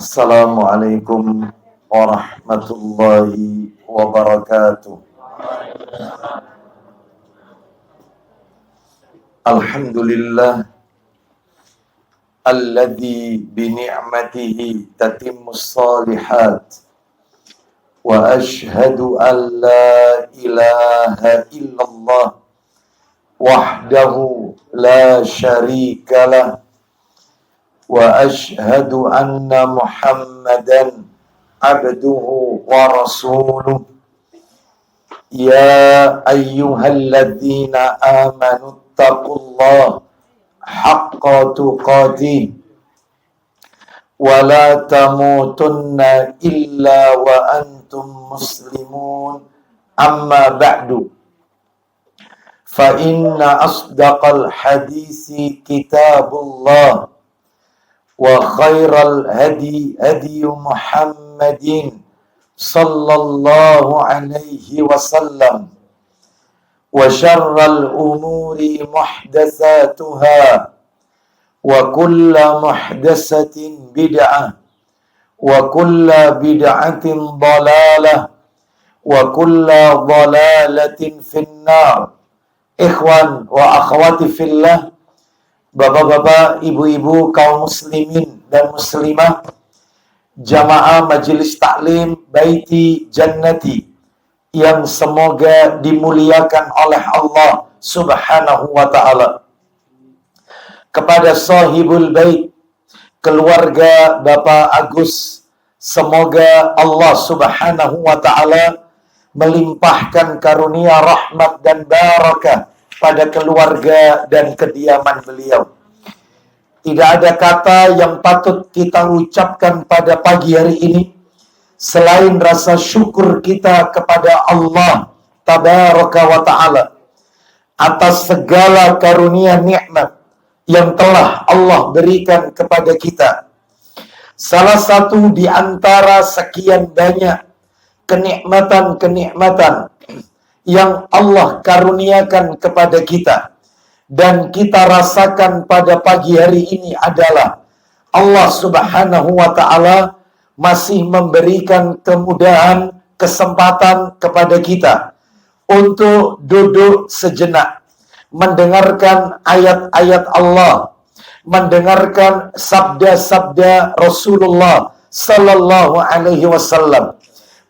Assalamualaikum warahmatullahi wabarakatuh. Alhamdulillah alladzi bi ni'matihi tatimmus shalihat wa ashhadu an la ilaha illallah wahdahu la syarika lah wa ashhadu anna Muhammadan abduhu wa rasuluh. Ya ayyuhalladzina amanu taqullaha haqqa tuqatih wa la tamutunna illa wa antum muslimun. Amma ba'du, fa inna asdaqal hadisi kitabullah wa khairal hadi hadi Muhammadin sallallahu alaihi wasallam wa syarral umuri muhdatsatuha wa kullu muhdatsatin bid'ah wa kullu bid'atin dhalalah wa kullu dhalalatin finnar. Ikhwan wa akhwati fillah, bapak-bapak, ibu-ibu, kaum muslimin dan muslimah, jamaah majelis taklim Baiti Jannati yang semoga dimuliakan oleh Allah Subhanahu wa ta'ala. Kepada sahibul bait, keluarga Bapak Agus, semoga Allah Subhanahu wa ta'ala melimpahkan karunia rahmat dan barakah pada keluarga dan kediaman beliau. Tidak ada kata yang patut kita ucapkan pada pagi hari ini selain rasa syukur kita kepada Allah Tabaraka wa ta'ala atas segala karunia nikmat yang telah Allah berikan kepada kita. Salah satu di antara sekian banyak kenikmatan-kenikmatan yang Allah karuniakan kepada kita dan kita rasakan pada pagi hari ini adalah Allah Subhanahu wa ta'ala masih memberikan kemudahan, kesempatan kepada kita untuk duduk sejenak, mendengarkan ayat-ayat Allah, mendengarkan sabda-sabda Rasulullah sallallahu alaihi wasallam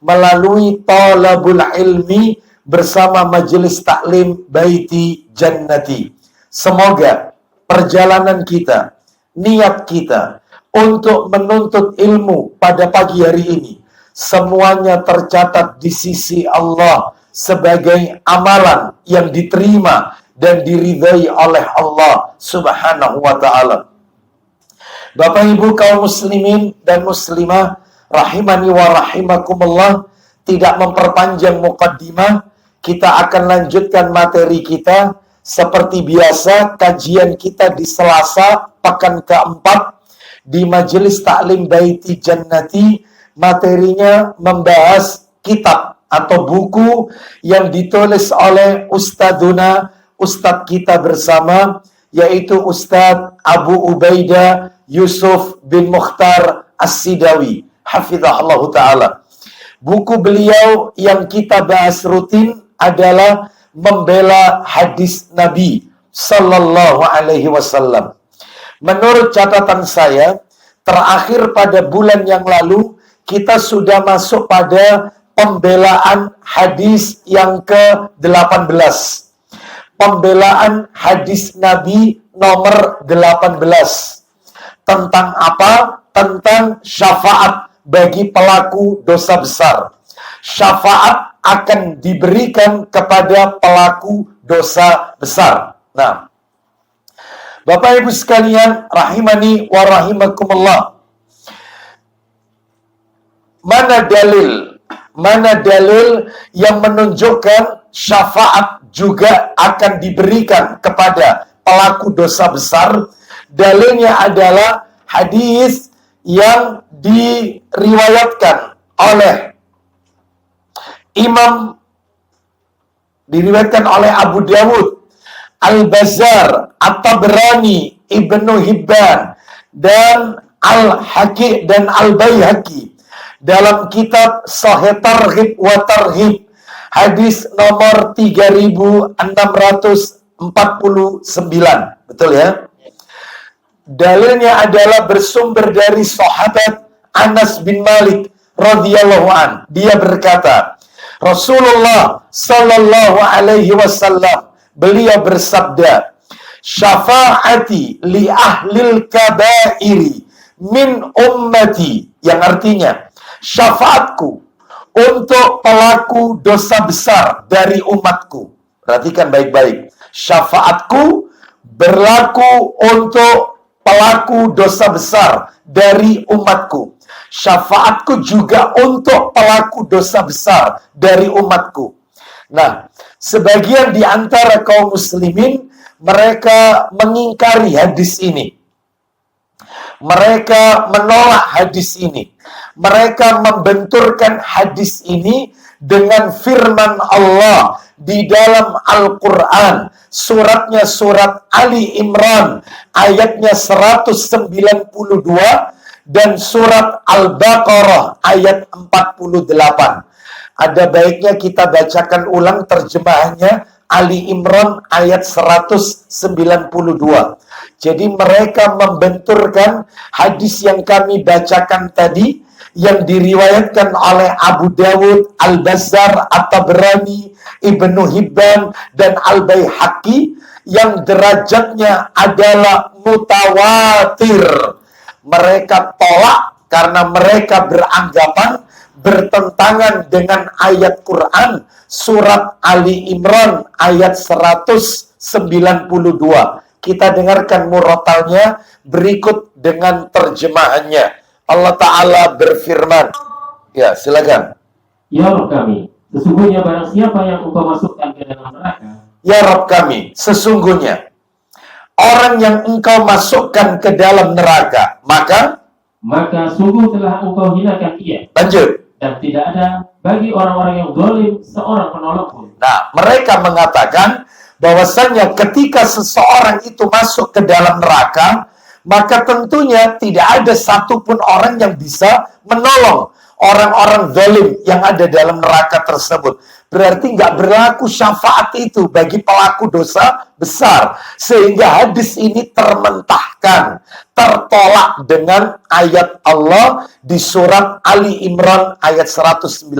melalui talabul ilmi bersama majelis taklim Baiti Jannati. Semoga perjalanan kita, niat kita untuk menuntut ilmu pada pagi hari ini semuanya tercatat di sisi Allah sebagai amalan yang diterima dan diridhai oleh Allah Subhanahu wa ta'ala. Bapak Ibu kaum muslimin dan muslimah rahimani wa rahimakumullah, tidak memperpanjang muqaddimah, kita akan lanjutkan materi kita. Seperti biasa, kajian kita di Selasa pekan keempat di Majelis Taklim Baiti Jannati, materinya membahas kitab atau buku yang ditulis oleh Ustadz kita bersama, yaitu Ustadz Abu Ubaidah Yusuf bin Mukhtar As-Sidawi, hafizahullah ta'ala. Buku beliau yang kita bahas rutin adalah Membela Hadis Nabi Sallallahu Alaihi Wasallam. Menurut catatan saya, terakhir pada bulan yang lalu, kita sudah masuk pada pembelaan hadis yang ke-18. Pembelaan hadis Nabi nomor 18. Tentang apa? Tentang syafaat bagi pelaku dosa besar. Syafaat akan diberikan kepada pelaku dosa besar. Nah, Bapak Ibu sekalian rahimani wa rahimakumullah, mana dalil yang menunjukkan syafaat juga akan diberikan kepada pelaku dosa besar? Dalilnya adalah hadis yang diriwayatkan oleh diriwayatkan oleh Abu Dawud, Al-Bazzar, At-Tabrani, Ibnu Hibban, dan Al-Haqi dan Al-Baihaqi dalam kitab Sahih Targhib wa Tarhib hadis nomor 3649. Betul ya? Dalilnya adalah bersumber dari sahabat Anas bin Malik radhiyallahu an. Dia berkata, Rasulullah sallallahu alaihi wasallam beliau bersabda, "Syafaati li ahlil kabairi min ummati," yang artinya syafaatku untuk pelaku dosa besar dari umatku. Perhatikan baik-baik. Syafaatku berlaku untuk pelaku dosa besar dari umatku. Syafaatku juga untuk pelaku dosa besar dari umatku. Nah, sebagian di antara kaum muslimin mereka mengingkari hadis ini. Mereka menolak hadis ini. Mereka membenturkan hadis ini dengan firman Allah di dalam Al-Quran. Suratnya surat Ali Imran, ayatnya 192, dan surat Al-Baqarah, ayat 48. Ada baiknya kita bacakan ulang terjemahannya Ali Imran, ayat 192. Jadi mereka membenturkan hadis yang kami bacakan tadi, yang diriwayatkan oleh Abu Dawud, Al-Bazzar, At-Tabrani, Ibnu Hibban, dan Al-Baihaqi, yang derajatnya adalah mutawatir. Mereka tolak karena mereka beranggapan bertentangan dengan ayat Quran surat Ali Imran ayat 192. Kita dengarkan murotalnya berikut dengan terjemahannya. Allah Ta'ala berfirman. Ya, silakan. Ya Rabb kami, sesungguhnya barang siapa yang engkau masukkan ke dalam neraka. Ya Rabb kami, sesungguhnya orang yang engkau masukkan ke dalam neraka, maka sungguh telah engkau hinakan ia. Lanjut. Dan tidak ada bagi orang-orang yang zalim seorang penolong pun. Nah, mereka mengatakan bahwasannya ketika seseorang itu masuk ke dalam neraka, maka tentunya tidak ada satupun orang yang bisa menolong orang-orang zalim yang ada dalam neraka tersebut. Berarti nggak berlaku syafaat itu bagi pelaku dosa besar. Sehingga hadis ini termentahkan, tertolak dengan ayat Allah di surat Ali Imran ayat 192.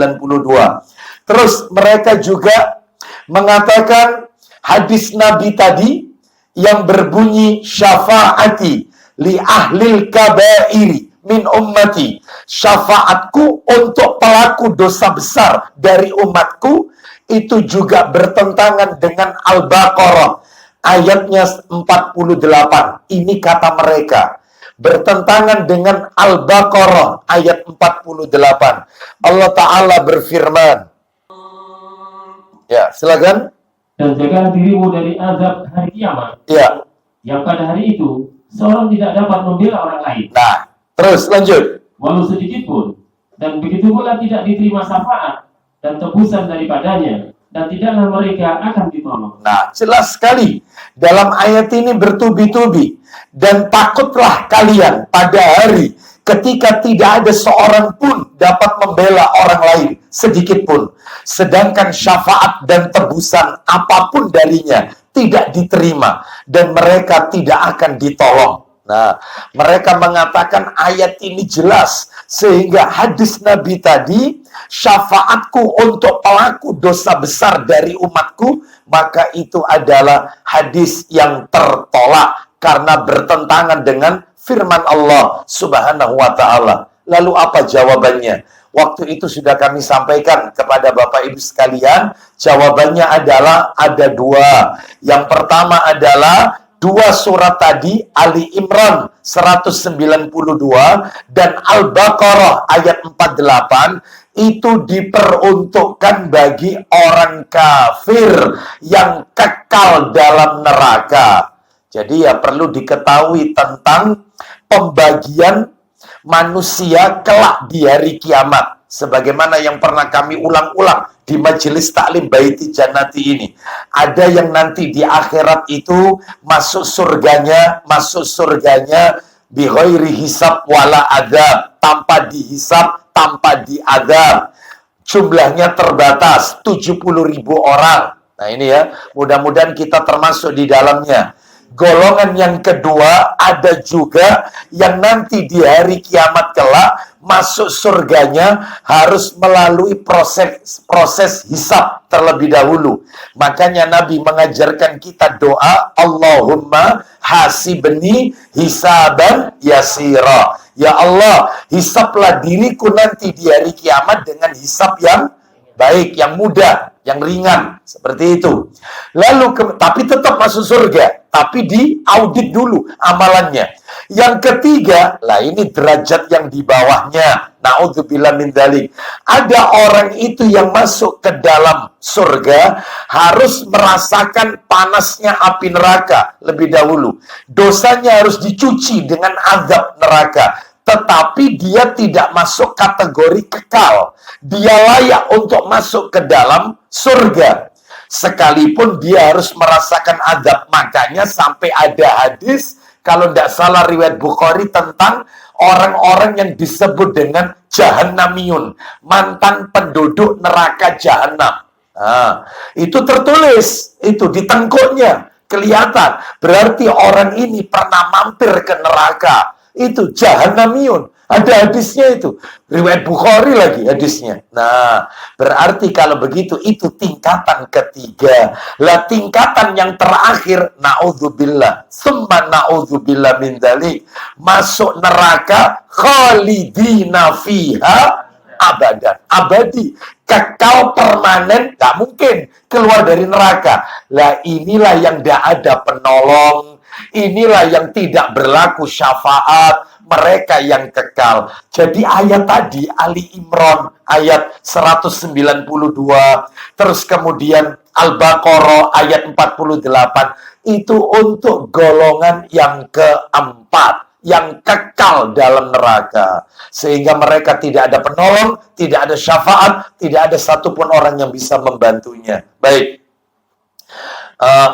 Terus mereka juga mengatakan hadis Nabi tadi yang berbunyi syafaati li ahlil kabairi min ummati, syafaatku untuk pelaku dosa besar dari umatku, itu juga bertentangan dengan Al-Baqarah ayatnya 48. Ini kata mereka bertentangan dengan Al-Baqarah ayat 48. Allah Ta'ala berfirman. Ya, silakan. Dan jagalah dirimu dari azab hari kiamat. Ya. Yang pada hari itu seorang tidak dapat membela orang lain. Nah, terus lanjut. Walau sedikit pun. Dan begitu pula tidak diterima syafaat dan tebusan daripadanya. Dan tidaklah mereka akan ditolong. Nah, jelas sekali. Dalam ayat ini bertubi-tubi. Dan takutlah kalian pada hari ketika tidak ada seorang pun dapat membela orang lain sedikit pun. Sedangkan syafaat dan tebusan apapun darinya tidak diterima. Dan mereka tidak akan ditolong. Nah, mereka mengatakan ayat ini jelas. Sehingga hadis Nabi tadi, syafaatku untuk pelaku dosa besar dari umatku, maka itu adalah hadis yang tertolak karena bertentangan dengan firman Allah Subhanahu wa Ta'ala. Lalu apa jawabannya? Waktu itu sudah kami sampaikan kepada Bapak Ibu sekalian. Jawabannya adalah ada dua. Yang pertama adalah dua surat tadi, Ali Imran 192 dan Al-Baqarah ayat 48, itu diperuntukkan bagi orang kafir yang kekal dalam neraka. Jadi ya perlu diketahui tentang pembagian manusia kelak di hari kiamat. Sebagaimana yang pernah kami ulang-ulang di majelis taklim Baiti Jannati ini. Ada yang nanti di akhirat itu masuk surganya bi ghairi hisab wala adab, tanpa dihisab, tanpa diadab. Jumlahnya terbatas 70.000 orang. Nah ini ya, mudah-mudahan kita termasuk di dalamnya. Golongan yang kedua, ada juga yang nanti di hari kiamat kelak masuk surganya harus melalui proses hisab terlebih dahulu. Makanya Nabi mengajarkan kita doa, Allahumma hasibni hisaban yasira. Ya Allah, hisablah diriku nanti di hari kiamat dengan hisab yang baik, yang mudah, yang ringan, seperti itu. Lalu, tapi tetap masuk surga, tapi diaudit dulu amalannya. Yang ketiga, lah ini derajat yang di bawahnya. Na'udzubillah min dzalik. Ada orang itu yang masuk ke dalam surga harus merasakan panasnya api neraka lebih dahulu. Dosanya harus dicuci dengan azab neraka. Tetapi dia tidak masuk kategori kekal. Dia layak untuk masuk ke dalam surga. Sekalipun dia harus merasakan azab. Makanya sampai ada hadis, kalau tidak salah riwayat Bukhari, tentang orang-orang yang disebut dengan Jahannamiyun, mantan penduduk neraka Jahannam. Nah, itu tertulis, itu di tengkuknya, kelihatan. Berarti orang ini pernah mampir ke neraka. Itu Jahannamiyun. Ada hadisnya itu. Riwayat Bukhari lagi hadisnya. Nah, berarti kalau begitu itu tingkatan ketiga. Lah tingkatan yang terakhir, na'udzubillah, summa na'udzubillah min dzalik, masuk neraka khalidina fiha abadan. Abadi, kekal permanen, gak mungkin keluar dari neraka. Lah inilah yang tidak ada penolong. Inilah yang tidak berlaku syafaat, mereka yang kekal. Jadi ayat tadi, Ali Imran, ayat 192, terus kemudian Al-Baqarah, ayat 48, itu untuk golongan yang keempat, yang kekal dalam neraka. Sehingga mereka tidak ada penolong, tidak ada syafaat, tidak ada satupun orang yang bisa membantunya. Baik.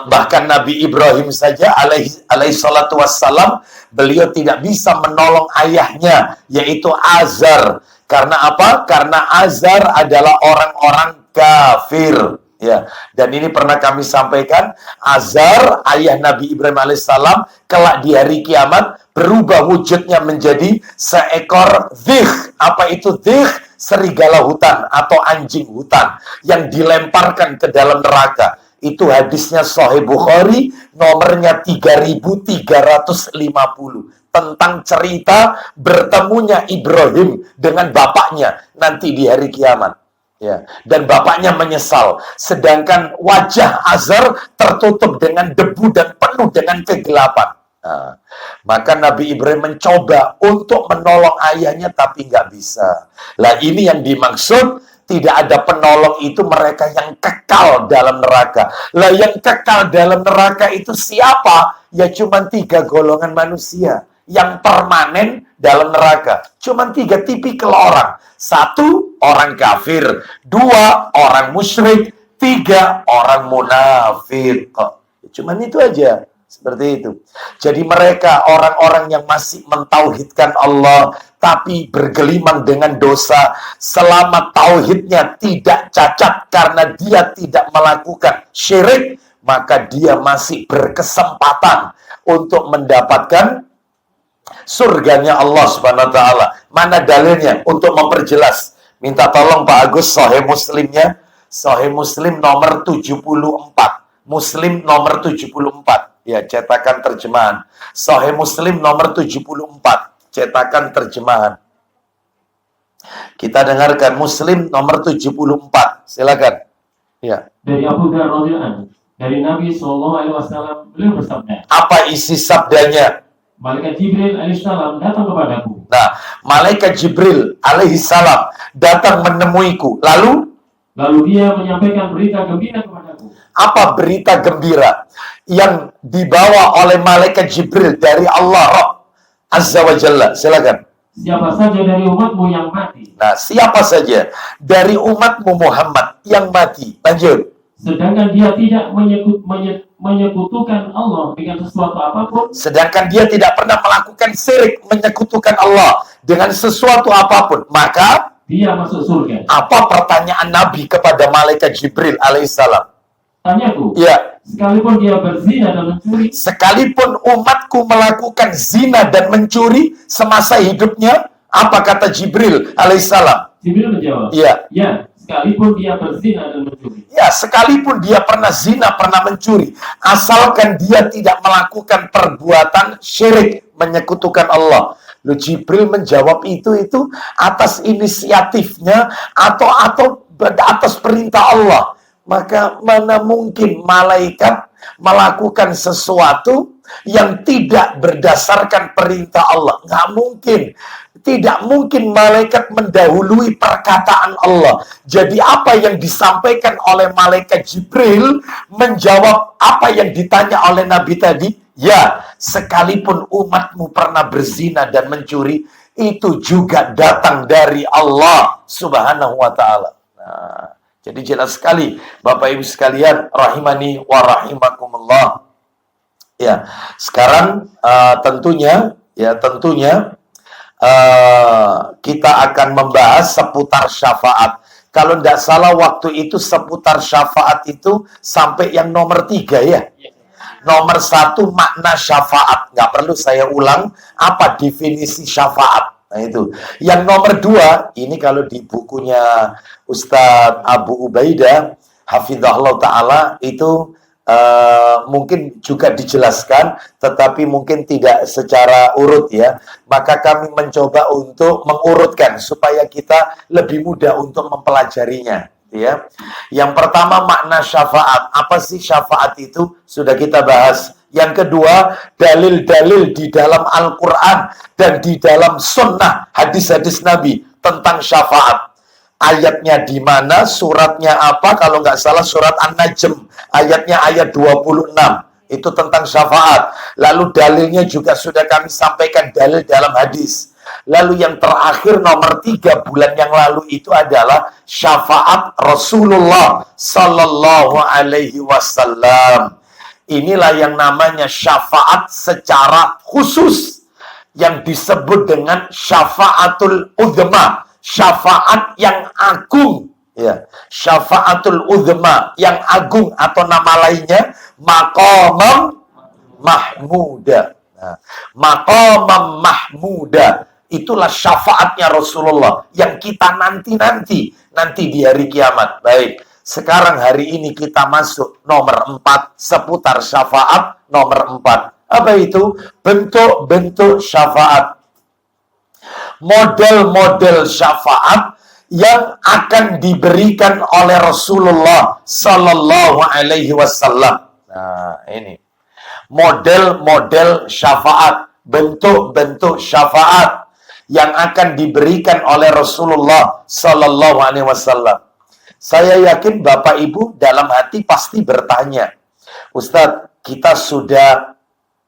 Bahkan Nabi Ibrahim saja alaihi salatu wassalam, beliau tidak bisa menolong ayahnya, yaitu Azar. Karena apa? Karena Azar adalah orang-orang kafir. Ya, dan ini pernah kami sampaikan, Azar, ayah Nabi Ibrahim alaihissalam, kelak di hari kiamat berubah wujudnya menjadi seekor dhikh. Apa itu dhikh? Serigala hutan atau anjing hutan yang dilemparkan ke dalam neraka. Itu hadisnya Sahih Bukhari, nomornya 3350. Tentang cerita bertemunya Ibrahim dengan bapaknya nanti di hari kiamat. Ya, dan bapaknya menyesal. Sedangkan wajah Azar tertutup dengan debu dan penuh dengan kegelapan. Nah, maka Nabi Ibrahim mencoba untuk menolong ayahnya, tapi nggak bisa. Lah ini yang dimaksud, tidak ada penolong itu mereka yang kekal dalam neraka. Lah yang kekal dalam neraka itu siapa? Ya cuma 3 golongan manusia yang permanen dalam neraka. Cuma 3 tipikal orang. 1, orang kafir. 2, orang musyrik. 3, orang munafik. Cuma itu aja. Seperti itu. Jadi mereka orang-orang yang masih mentauhidkan Allah, tapi bergelimang dengan dosa. Selama tauhidnya tidak cacat karena dia tidak melakukan syirik, maka dia masih berkesempatan untuk mendapatkan surganya Allah Subhanahu wa taala. Mana dalilnya? Untuk memperjelas, minta tolong Pak Agus Sahih Muslimnya. Sahih Muslim nomor 74. Muslim nomor 74. Ya, cetakan terjemahan. Sahih Muslim nomor 74. Cetakan terjemahan. Kita dengarkan Muslim nomor 74. Silakan. Ya. Dari Abu Dzar radhiyallahu anhu, dari Nabi SAW, beliau bersabda. Apa isi sabdanya? Malaikat Jibril alaihissalam datang kepadaku. Nah, malaikat Jibril alaihissalam datang menemuiku. Lalu dia menyampaikan berita gembira kepadaku. Apa berita gembira yang dibawa oleh malaikat Jibril dari Allah Azza wa Jalla? Silakan. Siapa saja dari umatmu yang mati. Nah, siapa saja dari umatmu Muhammad yang mati. Lanjut. sedangkan dia tidak menyekutukan Allah dengan sesuatu apapun, sedangkan dia tidak pernah melakukan syirik, menyekutukan Allah dengan sesuatu apapun, maka dia masuk surga. apa pertanyaan Nabi kepada malaikat Jibril alaihissalam? Tanyaku, Ya, sekalipun dia berzina dan mencuri, sekalipun umatku melakukan zina dan mencuri semasa hidupnya, apa kata Jibril alaihissalam? Jibril menjawab, Ya, ya, sekalipun dia berzina dan mencuri. ya, sekalipun dia pernah zina, pernah mencuri, asalkan dia tidak melakukan perbuatan syirik, menyekutukan Allah. Lu Jibril menjawab itu atas inisiatifnya atau atas perintah Allah. Maka mana mungkin malaikat melakukan sesuatu yang tidak berdasarkan perintah Allah? Nggak mungkin. Tidak mungkin malaikat mendahului perkataan Allah. Jadi apa yang disampaikan oleh malaikat Jibril menjawab apa yang ditanya oleh Nabi tadi. Ya, sekalipun umatmu pernah berzina dan mencuri, itu juga datang dari Allah Subhanahu wa ta'ala. Nah, jadi jelas sekali, Bapak Ibu sekalian, rahimani wa rahimakumullah. Ya, sekarang tentunya kita akan membahas seputar syafaat. Kalau tidak salah waktu itu seputar syafaat itu sampai yang nomor 3 ya. Nomor 1 makna syafaat. Nggak perlu saya ulang apa definisi syafaat. Nah itu. Yang nomor 2, ini kalau di bukunya Ustadz Abu Ubaidah, hafizahullah ta'ala, itu mungkin juga dijelaskan, tetapi mungkin tidak secara urut ya. Maka kami mencoba untuk mengurutkan supaya kita lebih mudah untuk mempelajarinya. Ya, yang pertama makna syafaat. Apa sih syafaat itu? Sudah kita bahas. Yang kedua, dalil-dalil di dalam Al-Quran dan di dalam sunnah hadis-hadis Nabi tentang syafaat. Ayatnya di mana, suratnya apa? Kalau nggak salah surat An-Najm, ayatnya ayat 26. Itu tentang syafaat. Lalu dalilnya juga sudah kami sampaikan, dalil dalam hadis. Lalu yang terakhir nomor 3 bulan yang lalu itu adalah syafaat Rasulullah Sallallahu Alaihi Wasallam. Inilah yang namanya syafaat secara khusus yang disebut dengan syafaatul uzma, syafaat yang agung. Ya, syafaatul uzma yang agung atau nama lainnya maqamam mahmuda. Nah, maqamam mahmuda. Itulah syafaatnya Rasulullah yang kita nanti di hari kiamat. Baik, sekarang hari ini kita masuk nomor 4, seputar syafaat nomor 4. Apa itu? Bentuk-bentuk syafaat. Model-model syafaat yang akan diberikan oleh Rasulullah Sallallahu Alaihi Wasallam. Nah, ini model-model syafaat, bentuk-bentuk syafaat yang akan diberikan oleh Rasulullah Sallallahu Alaihi Wasallam. Saya yakin Bapak Ibu dalam hati pasti bertanya, Ustadz, kita sudah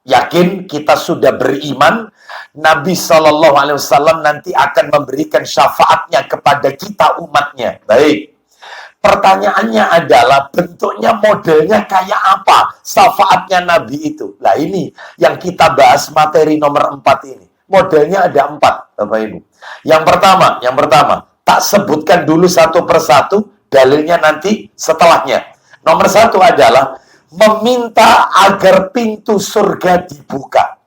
yakin, kita sudah beriman, Nabi Sallallahu Alaihi Wasallam nanti akan memberikan syafaatnya kepada kita umatnya. Baik, pertanyaannya adalah bentuknya, modelnya kayak apa syafaatnya Nabi itu? Nah ini yang kita bahas materi nomor 4 ini. Modelnya ada 4, Bapak Ibu. Yang pertama, tak sebutkan dulu satu persatu, dalilnya nanti setelahnya. Nomor 1 adalah meminta agar pintu surga dibuka.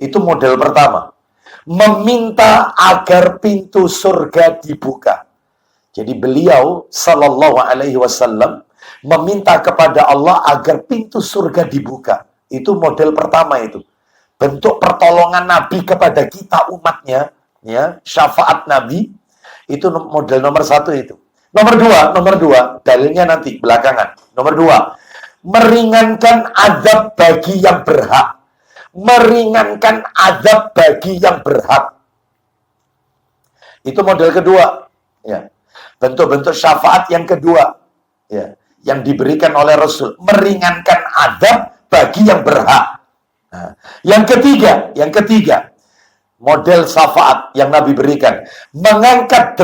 Itu model pertama. Meminta agar pintu surga dibuka. Jadi beliau Sallallahu Alaihi Wasallam meminta kepada Allah agar pintu surga dibuka. Itu model pertama itu. Bentuk pertolongan Nabi kepada kita umatnya, ya, syafaat Nabi, itu model nomor 1 itu. Nomor 2, dalilnya nanti belakangan. Nomor 2, meringankan azab bagi yang berhak. Meringankan azab bagi yang berhak. Itu model kedua, ya. Bentuk-bentuk syafaat yang kedua, ya, yang diberikan oleh Rasul, meringankan azab bagi yang berhak. Nah, yang ketiga, model syafaat yang Nabi berikan, mengangkat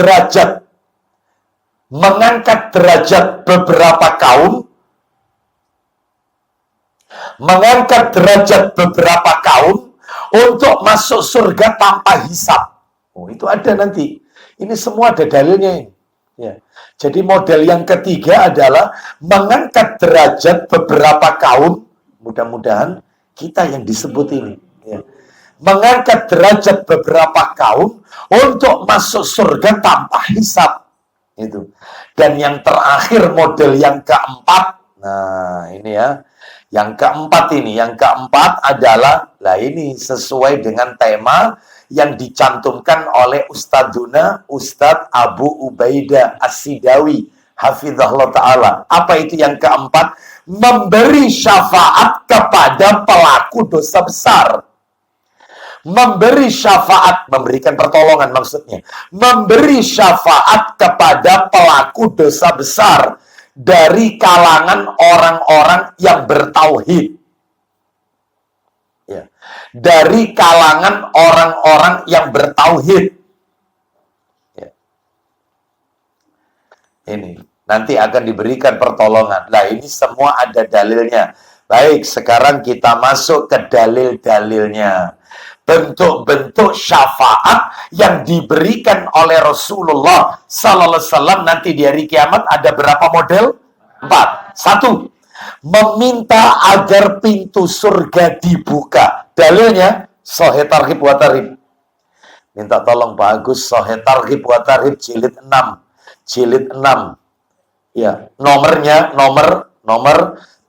derajat beberapa kaum mengangkat derajat beberapa kaum untuk masuk surga tanpa hisab. Oh, itu ada nanti. Ini semua ada dalilnya ini. Ya. Jadi model yang ketiga adalah mengangkat derajat beberapa kaum. Mudah-mudahan kita yang disebut ini. Ya. Mengangkat derajat beberapa kaum untuk masuk surga tanpa hisab. Itu. Dan yang terakhir model yang keempat. Nah, ini ya. Yang keempat adalah, lah ini sesuai dengan tema yang dicantumkan oleh Ustadz Abu Ubaidah As-Sidawi, hafizahullah ta'ala. Apa itu yang keempat? Memberi syafaat kepada pelaku dosa besar. Memberi syafaat, memberikan pertolongan maksudnya. Memberi syafaat kepada pelaku dosa besar dari kalangan orang-orang yang bertauhid. Ya. Dari kalangan orang-orang yang bertauhid. Ya. Ini nanti akan diberikan pertolongan. Nah, ini semua ada dalilnya. Baik, sekarang kita masuk ke dalil-dalilnya. Bentuk-bentuk syafaat yang diberikan oleh Rasulullah Sallallahu Alaihi Wasallam nanti di hari kiamat ada berapa model? 4. 1. Meminta agar pintu surga dibuka. Dalilnya Sahih Targhib wa Tarhib. Minta tolong Pak Agus, Sahih Targhib wa Tarhib jilid 6. Jilid 6. Ya, nomor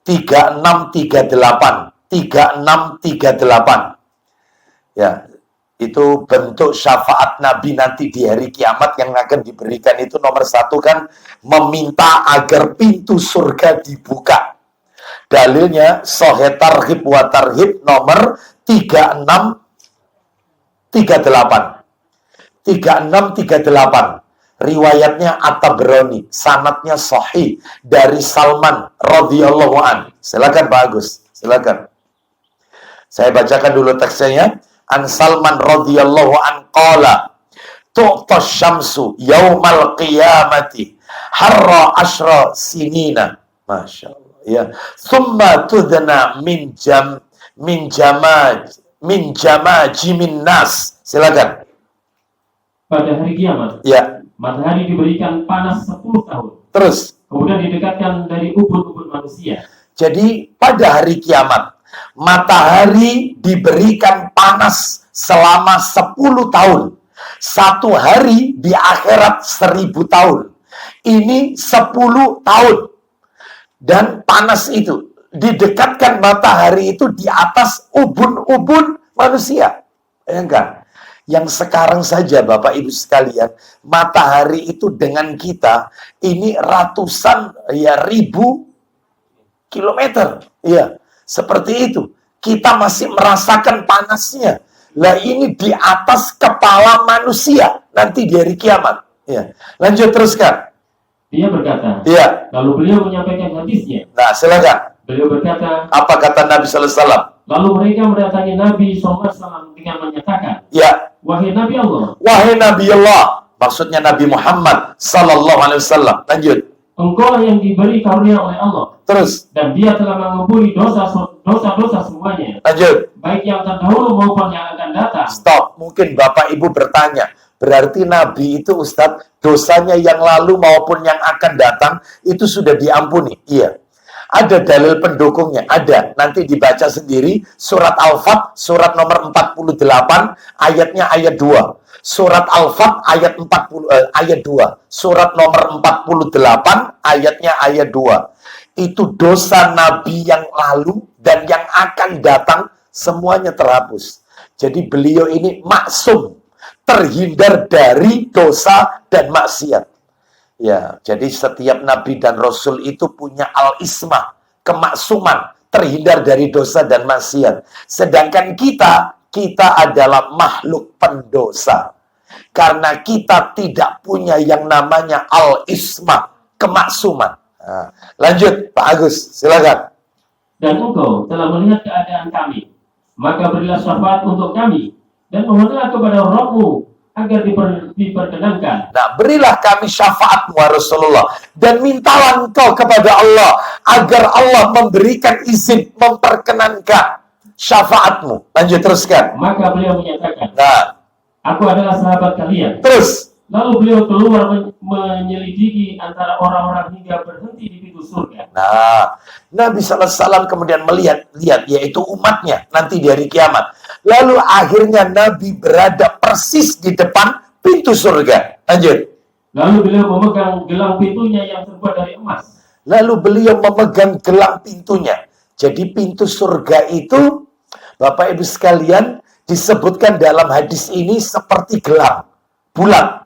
3638. 3638. Ya, itu bentuk syafaat Nabi nanti di hari kiamat yang akan diberikan itu nomor 1 kan meminta agar pintu surga dibuka. Dalilnya Sahih Targhib wa Tarhib nomor 3638. 3638. Riwayatnya At-Tabrani, sanadnya sahih dari Salman radhiyallahu an. Silakan Pak Agus, silakan. Saya bacakan dulu teksnya. An Salman radhiyallahu an qala tu'tas syamsu yaumal qiyamati harra asyra sinina. Masya Allah. Ya. Thumma tudna min jamajimin nas. Silakan. Pada hari kiamat, ya, matahari diberikan panas 10 tahun. Terus Kemudian didekatkan dari ubun-ubun manusia. Jadi pada hari kiamat matahari diberikan panas selama 10 tahun. Satu hari di akhirat 1000 tahun. Ini 10 tahun. Dan panas itu. Didekatkan matahari itu di atas ubun-ubun manusia. Enggak. Yang sekarang saja Bapak Ibu sekalian, matahari itu dengan kita, ini ratusan, ya ribu kilometer. Ya. Seperti itu. Kita masih merasakan panasnya. Lah ini di atas kepala manusia. Nanti di hari kiamat. Ya. Lanjut teruskan. Dia berkata. Ya. Lalu beliau menyampaikan hadisnya. Nah silakan. Beliau berkata. Apa kata Nabi Sallallahu Alaihi Wasallam? Lalu mereka mendatangi Nabi SAW dengan menyatakan. Ya. Wahai Nabi Allah. Wahai Nabi Allah. Maksudnya Nabi Muhammad Sallallahu Alaihi Wasallam. Lanjut. Engkau yang diberi karunia oleh Allah. Terus. Dan dia telah mengampuni dosa-dosa semuanya. Lanjut. Baik yang terdahulu maupun yang akan datang. Stop. Mungkin Bapak Ibu bertanya. Berarti Nabi itu Ustadz, dosanya yang lalu maupun yang akan datang, itu sudah diampuni. Iya. Ada dalil pendukungnya. Ada. Nanti dibaca sendiri. Surat Al-Fat, surat nomor 48, ayatnya ayat 2. Surat Al-Fat ayat 2. Surat nomor 48 ayatnya ayat 2. Itu dosa Nabi yang lalu dan yang akan datang semuanya terhapus. Jadi beliau ini maksum, terhindar dari dosa dan maksiat. Ya, jadi setiap nabi dan rasul itu punya al-ismah, kemaksuman, terhindar dari dosa dan maksiat. Sedangkan kita adalah makhluk pendosa. Karena kita tidak punya yang namanya al-ismah, kemaksuman. Nah, lanjut, Pak Agus, silakan. Dan engkau telah melihat keadaan kami, maka berilah syafaat untuk kami, dan mohonlah kepada Rabb-Mu agar diperkenankan. Nah, berilah kami syafaat ya Rasulullah. Dan mintalah engkau kepada Allah agar Allah memberikan izin, memperkenankan syafaatmu. Lanjut, teruskan. Maka beliau menyatakan, Nah, aku adalah sahabat kalian. terus. Lalu beliau keluar menyelidiki antara orang-orang hingga berhenti di pintu surga. Nah, Nabi SAW kemudian lihat, yaitu umatnya nanti di hari kiamat. Lalu akhirnya Nabi berada persis di depan pintu surga. Lanjut. Lalu beliau memegang gelang pintunya yang terbuat dari emas. Lalu beliau memegang gelang pintunya. Jadi pintu surga itu, Bapak Ibu sekalian, disebutkan dalam hadis ini seperti gelang bulat.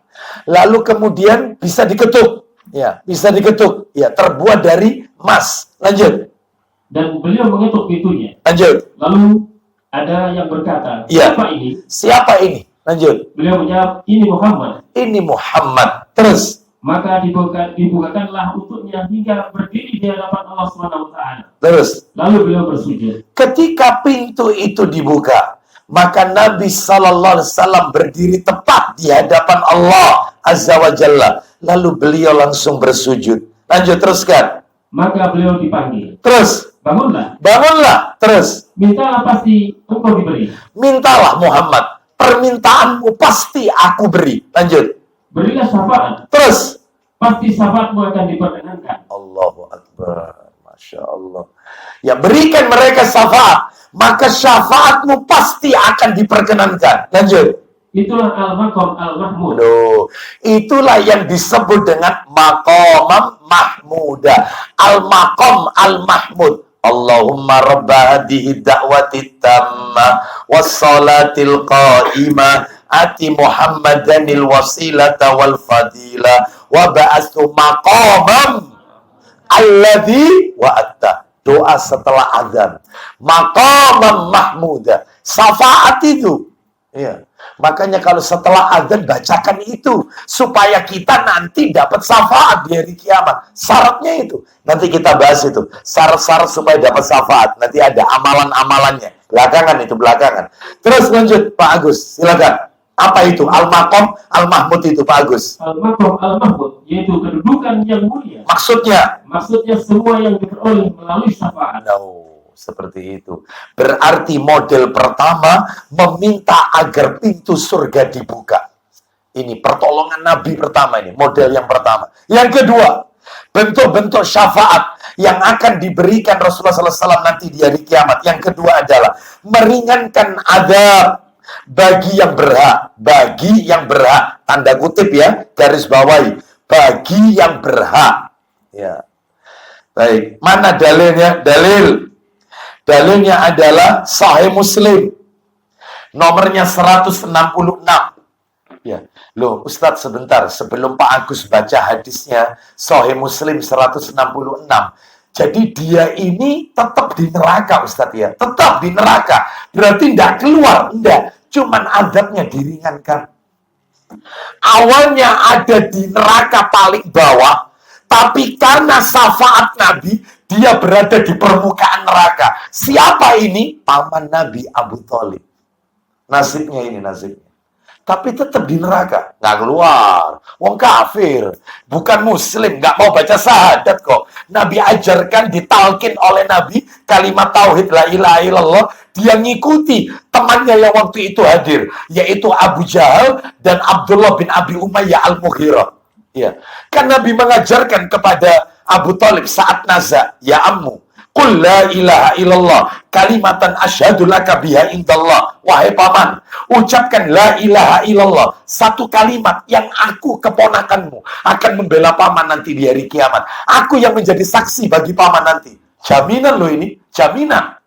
Lalu kemudian bisa diketuk. Ya, bisa diketuk. Ya, terbuat dari emas. Lanjut. Dan beliau mengetuk pintunya. Lanjut. Lalu ada yang berkata, Ya. siapa ini? Siapa ini? Lanjut. Beliau menjawab, ini Muhammad. Ini Muhammad. Terus. Maka dibukakanlah untuknya hingga berdiri di hadapan Allah SWT. Terus. Lalu beliau bersujud. Ketika pintu itu dibuka, maka Nabi SAW berdiri tepat di hadapan Allah Azza wa Jalla. Lalu beliau langsung bersujud. Lanjut, teruskan. Maka beliau dipanggil. Terus. Bangunlah. Bangunlah. Terus. Mintalah pasti engkau diberi. Mintalah Muhammad. Permintaanmu pasti aku beri. Lanjut. Berilah syafaat. Terus. Pasti syafaatmu akan diperkenankan. Allahu Akbar. Masya Allah. Ya, berikan mereka syafaat. Maka syafaatmu pasti akan diperkenankan. Lanjut. Itulah al-maqam al-mahmud. Loh, itulah yang disebut dengan maqamam mahmuda. Al-maqam al-mahmud. Allahumma rabba hadihi da'wati tamma wassalatil qa'imah ati Muhammadanil wasilata wal fadila wa ba'astu maqamam alladhi wa'atta. Doa setelah azan. Maqamam mahmuda. Syafaat itu. Iya. Makanya kalau setelah azan bacakan itu. Supaya kita nanti dapat syafaat di hari kiamat. Syaratnya itu. Nanti kita bahas itu. Syarat-syarat supaya dapat syafaat. Nanti ada amalan-amalannya. Belakangan itu, belakangan. Terus lanjut Pak Agus. Silakan. Apa itu? Al-Maqam Al-Mahmud itu Pak Agus. Al-maqam al-mahmud, yaitu kedudukan yang mulia. Maksudnya? Maksudnya semua yang diperoleh melalui syafaat. No, seperti itu. Berarti model pertama meminta agar pintu surga dibuka. Ini pertolongan Nabi pertama ini, model yang pertama. Yang kedua, bentuk-bentuk syafaat yang akan diberikan Rasulullah SAW nanti di hari kiamat. Yang kedua adalah meringankan azab bagi yang berhak. Bagi yang berhak. Tanda kutip ya, garis bawahi. Bagi yang berhak. Ya. Baik, mana dalilnya? Dalilnya adalah Sahih Muslim. Nomornya 166. Ya. Loh, Ustadz sebentar, sebelum Pak Agus baca hadisnya, Sahih Muslim 166. Jadi dia ini tetap di neraka, Ustadz ya. Tetap di neraka. Berarti tidak keluar, enggak. Cuman azabnya diringankan. Awalnya ada di neraka paling bawah, tapi karena syafaat Nabi, dia berada di permukaan neraka. Siapa ini? Paman Nabi Abu Thalib. Nasibnya ini, nasibnya. Tapi tetap di neraka. Nggak keluar. Wong kafir. Bukan muslim. Nggak mau baca syahadat kok. Nabi ajarkan, ditalkin oleh Nabi kalimat tauhid la ilaha illallah. Dia ngikuti temannya yang waktu itu hadir. Yaitu Abu Jahal dan Abdullah bin Abi Umayyah al-Mughirah. Ya. Kan Nabi mengajarkan kepada Abu Thalib saat naza. Ya ammu. Qul la ilaha illallah kalimatan asyhadu laka biha indallah. Wahai paman, ucapkan la ilaha illallah, satu kalimat yang aku keponakanmu akan membela paman nanti di hari kiamat. Aku yang menjadi saksi bagi paman nanti. Jaminan loh ini, jaminan.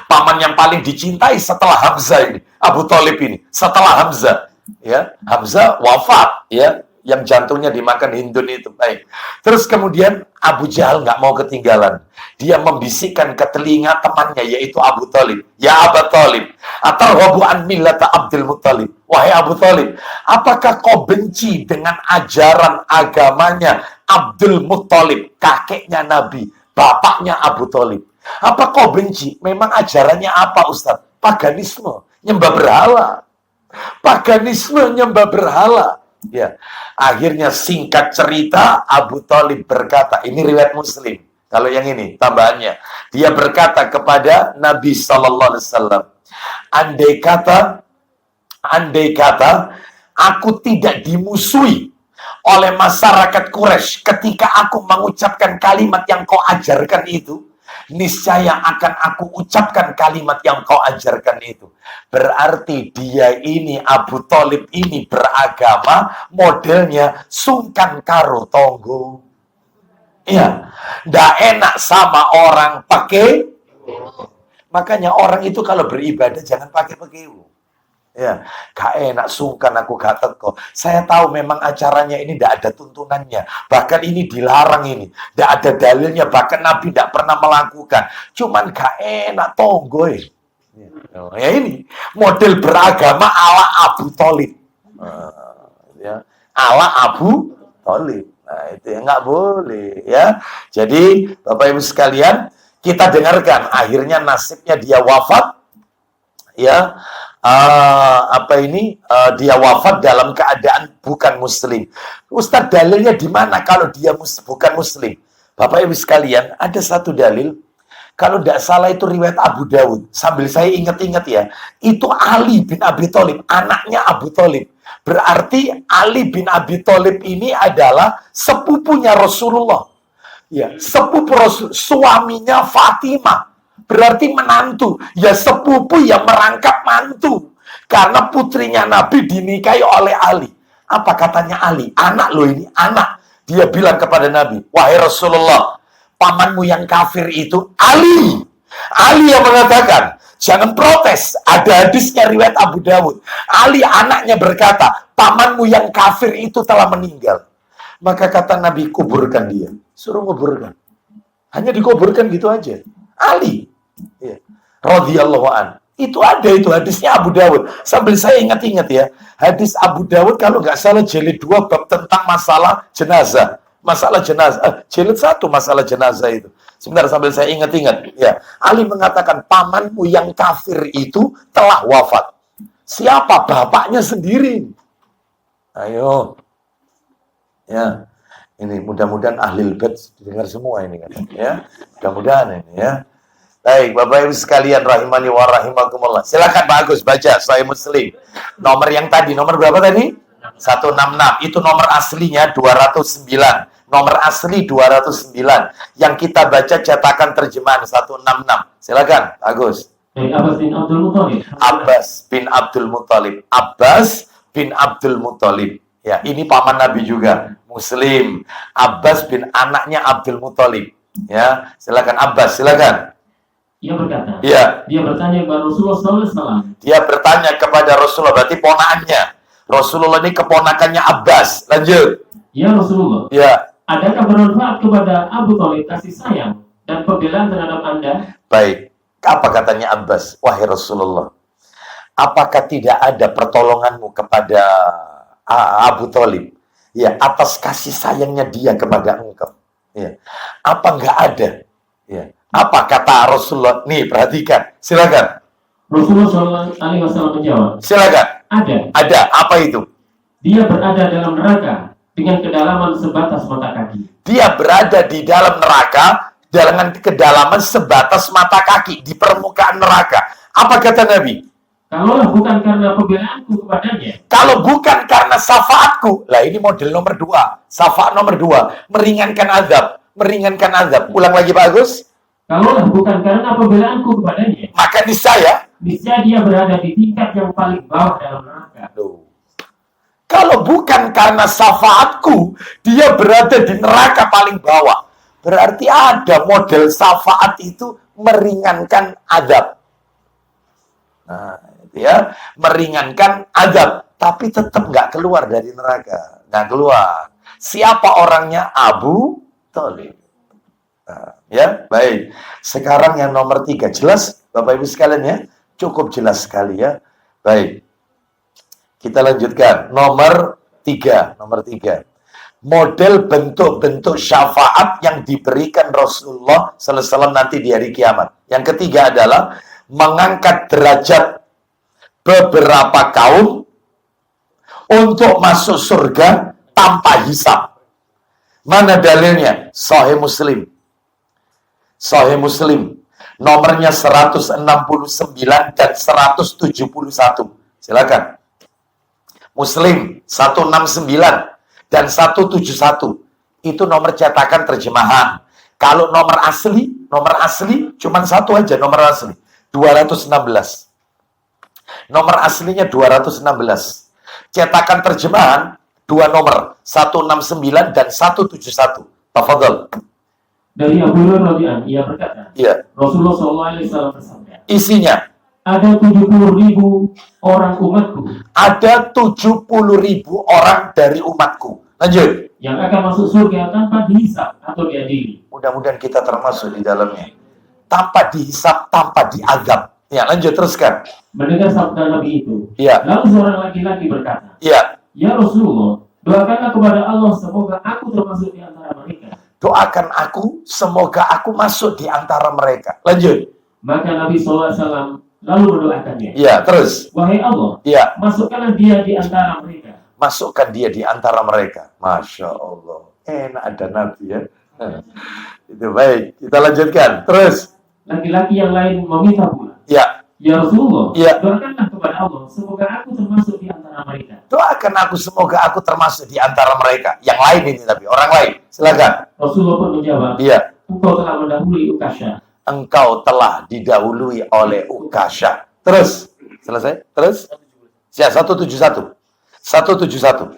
Paman yang paling dicintai setelah Hamzah ini, Abu Thalib ini, setelah Hamzah, ya, Hamzah wafat, ya, yang jantungnya dimakan Hindun itu. Baik. Terus kemudian Abu Jahal nggak mau ketinggalan. Dia membisikkan ke telinga temannya, yaitu Abu Thalib. Ya Abu Thalib, atarghabu an millata Abdul Muttalib. Wahai Abu Thalib, apakah kau benci dengan ajaran agamanya Abdul Muttalib, kakeknya Nabi, bapaknya Abu Thalib? Apa kau benci? Memang ajarannya apa, Ustaz? Paganisme, nyembah berhala. paganisme nyembah berhala. Ya, akhirnya singkat cerita Abu Thalib berkata, ini riwayat Muslim. Kalau yang ini tambahannya, dia berkata kepada Nabi Sallallahu Alaihi Wasallam, andai kata aku tidak dimusuhi oleh masyarakat Quraisy ketika aku mengucapkan kalimat yang kau ajarkan itu, niscaya akan aku ucapkan kalimat yang kau ajarkan itu. Berarti dia ini, Abu Thalib ini beragama modelnya sungkan karo tonggo. Iya, ndak enak sama orang pakai. Makanya orang itu kalau beribadah jangan pakai pakewu. Ya, gak enak, sungkan aku gak teko. Saya tahu memang acaranya ini tidak ada tuntunannya. Bahkan ini dilarang ini. Tidak ada dalilnya, bahkan Nabi tidak pernah melakukan. Cuman gak enak, tonggoy. Ya ini, model beragama ala Abu Thalib. Ya, ala Abu Thalib. Nah, itu ya nggak boleh. Ya, jadi Bapak Ibu sekalian, kita dengarkan. Akhirnya nasibnya dia wafat. Ya, dia wafat dalam keadaan bukan muslim. Ustaz, dalilnya di mana kalau dia bukan muslim? Bapak Ibu sekalian, ada satu dalil. Kalau tidak salah itu riwayat Abu Dawud. Sambil saya ingat-ingat ya, itu Ali bin Abi Thalib, anaknya Abu Thalib. Berarti Ali bin Abi Thalib ini adalah sepupunya Rasulullah. Ya, sepupu Rasul, suaminya Fatimah. Berarti menantu, ya sepupu yang merangkap mantu. Karena putrinya Nabi dinikahi oleh Ali. Apa katanya Ali? Anak loh ini, anak. Dia bilang kepada Nabi, wahai Rasulullah, pamanmu yang kafir itu Ali. Ali yang mengatakan, jangan protes. Ada hadisnya riwayat Abu Dawud. Ali anaknya berkata, pamanmu yang kafir itu telah meninggal. Maka kata Nabi, kuburkan dia. Suruh kuburkan. Hanya dikuburkan gitu aja. Ali. Ya. Radhiyallahu an. Itu ada itu hadisnya Abu Dawud. Sambil saya ingat-ingat ya. Hadis Abu Dawud kalau nggak salah jilid 2 bab tentang masalah jenazah. Masalah jenazah. Jilid 1 masalah jenazah itu. Sebentar sambil saya ingat-ingat. Ya. Ali mengatakan pamanmu yang kafir itu telah wafat. Siapa? Bapaknya sendiri. Ayo. Ya. Ini mudah-mudahan ahli bait dengar semua ini kan. Ya. Mudah-mudahan ini ya. Baik, Bapak Ibu sekalian rahimani wa rahimakumullah. Silakan Pak Agus baca Sahih Muslim. Nomor yang tadi, nomor berapa tadi? 166. Itu nomor aslinya 209. Nomor asli 209. Yang kita baca cetakan terjemahan 166. Silakan, Pak Agus. Abbas bin Abdul Muthalib. Abbas bin Abdul Muthalib. Abbas bin Abdul Muthalib. Ya, ini paman Nabi juga, Muslim. Abbas bin anaknya Abdul Muthalib. Ya, silakan Abbas, silakan. Ia berkata, dia bertanya kepada Rasulullah SAW. Dia bertanya kepada Rasulullah, berarti ponakannya. Rasulullah ini keponakannya Abbas. Lanjut. Ya Rasulullah. Ya. Adakah bermanfaat kepada Abu Thalib kasih sayang dan pembelaan terhadap Anda? Baik. Apa katanya Abbas? Wahai Rasulullah, apakah tidak ada pertolonganmu kepada Abu Thalib? Ya, atas kasih sayangnya dia kepada engkau. Ya. Apa enggak ada? Ya. Apa kata Rasulullah? Nih, perhatikan. Silakan. Rasulullah SAW menjawab. Silakan. Ada. Ada. Apa itu? Dia berada dalam neraka dengan kedalaman sebatas mata kaki. Dia berada di dalam neraka dengan kedalaman sebatas mata kaki di permukaan neraka. Apa kata Nabi? Kalaulah bukan karena pembelaanku kepadanya. Kalau bukan karena syafaatku. Lah ini model nomor 2. Syafaat nomor 2. Meringankan azab. Meringankan azab. Ulang lagi Pak Agus. Kalaulah bukan karena pembelaanku kepadanya, maka niscaya dia berada di tingkat yang paling bawah dalam neraka. Kalau bukan karena syafaatku, dia berada di neraka paling bawah. Berarti ada model syafaat itu meringankan azab. Nah, itu ya, meringankan azab, tapi tetap nggak keluar dari neraka, nggak keluar. Siapa orangnya? Abu Thalib. Nah, ya, baik. Sekarang yang nomor 3. Jelas, Bapak Ibu sekalian ya? Cukup jelas sekali ya. Baik. Kita lanjutkan. Nomor 3. Model bentuk-bentuk syafaat yang diberikan Rasulullah SAW nanti di hari kiamat. Yang ketiga adalah mengangkat derajat beberapa kaum untuk masuk surga tanpa hisab. Mana dalilnya? Sahih Muslim. Sahih Muslim. Nomornya 169 dan 171. Silakan. Muslim 169 dan 171. Itu nomor cetakan terjemahan. Kalau nomor asli cuma satu aja nomor asli. 216. Nomor aslinya 216. Cetakan terjemahan dua nomor, 169 dan 171. Tafadhol. Dari Abu Hurairah radhiyallahu anhu, ia berkata, Iya. Rasulullah SAW bersabda, Isinya, ada 70.000 orang umatku ada 70.000 orang dari umatku. Lanjut. yang akan masuk surga tanpa dihisab atau diadili. Mudah-mudahan kita termasuk di dalamnya. Tanpa dihisab, tanpa diazab. Ya, lanjut teruskan. Mendengar sabda Nabi itu, Iya. lalu seorang laki-laki berkata, Iya. Ya Rasulullah, doakanlah kepada Allah semoga aku termasuk di antara mereka. Doakan aku, semoga aku masuk di antara mereka. Lanjut. Maka Nabi SAW lalu mendoakannya, Iya, terus. wahai Allah, Iya, masukkanlah dia di antara mereka. masukkan dia di antara mereka. Masya Allah. Enak ada Nabi ya. Itu baik. Kita lanjutkan. Terus. Laki-laki yang lain meminta pula, Ya. Ya Rasulullah, Iya. doakanlah kepada Allah semoga aku termasuk di antara mereka. Doakan aku, semoga aku termasuk di antara mereka. Yang lain ini tapi. Orang lain. Silakan. Rasulullah pun menjawab, Iya. engkau telah mendahului Ukasha. Engkau telah didahului oleh Ukasha. Terus. Selesai? Terus. Ya, 171. 171.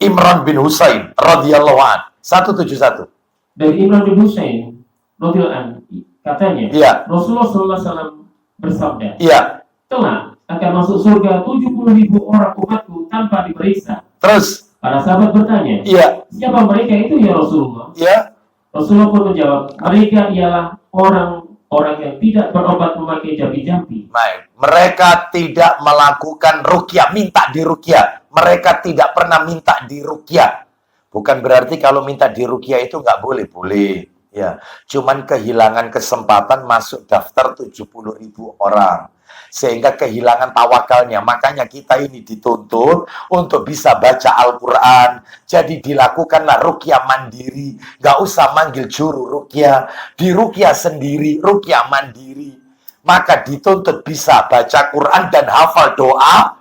Imran bin Husain radhiyallahu an. 171. Dari Imran bin Husain radhiyallahu anhu, katanya, Iya. Rasulullah SAW bersabda, Iya. kelak akan masuk surga 70.000 orang umatku tanpa diperiksa. Terus. Para sahabat bertanya, Iya. siapa mereka itu ya Rasulullah? Iya. Rasulullah pun menjawab, mereka ialah orang-orang yang tidak berobat memakai jambi-jambi. Baik. Mereka tidak melakukan ruqyah, minta diruqyah. Mereka tidak pernah minta diruqyah. Bukan berarti kalau minta diruqyah itu nggak boleh, boleh. Ya, cuman kehilangan kesempatan masuk daftar 70.000 orang. Sehingga kehilangan tawakalnya. Makanya kita ini dituntut untuk bisa baca Al-Quran. Jadi dilakukanlah ruqyah mandiri. Nggak usah manggil juru ruqyah. Diruqyah sendiri, ruqyah mandiri. Maka dituntut bisa baca Quran dan hafal doa.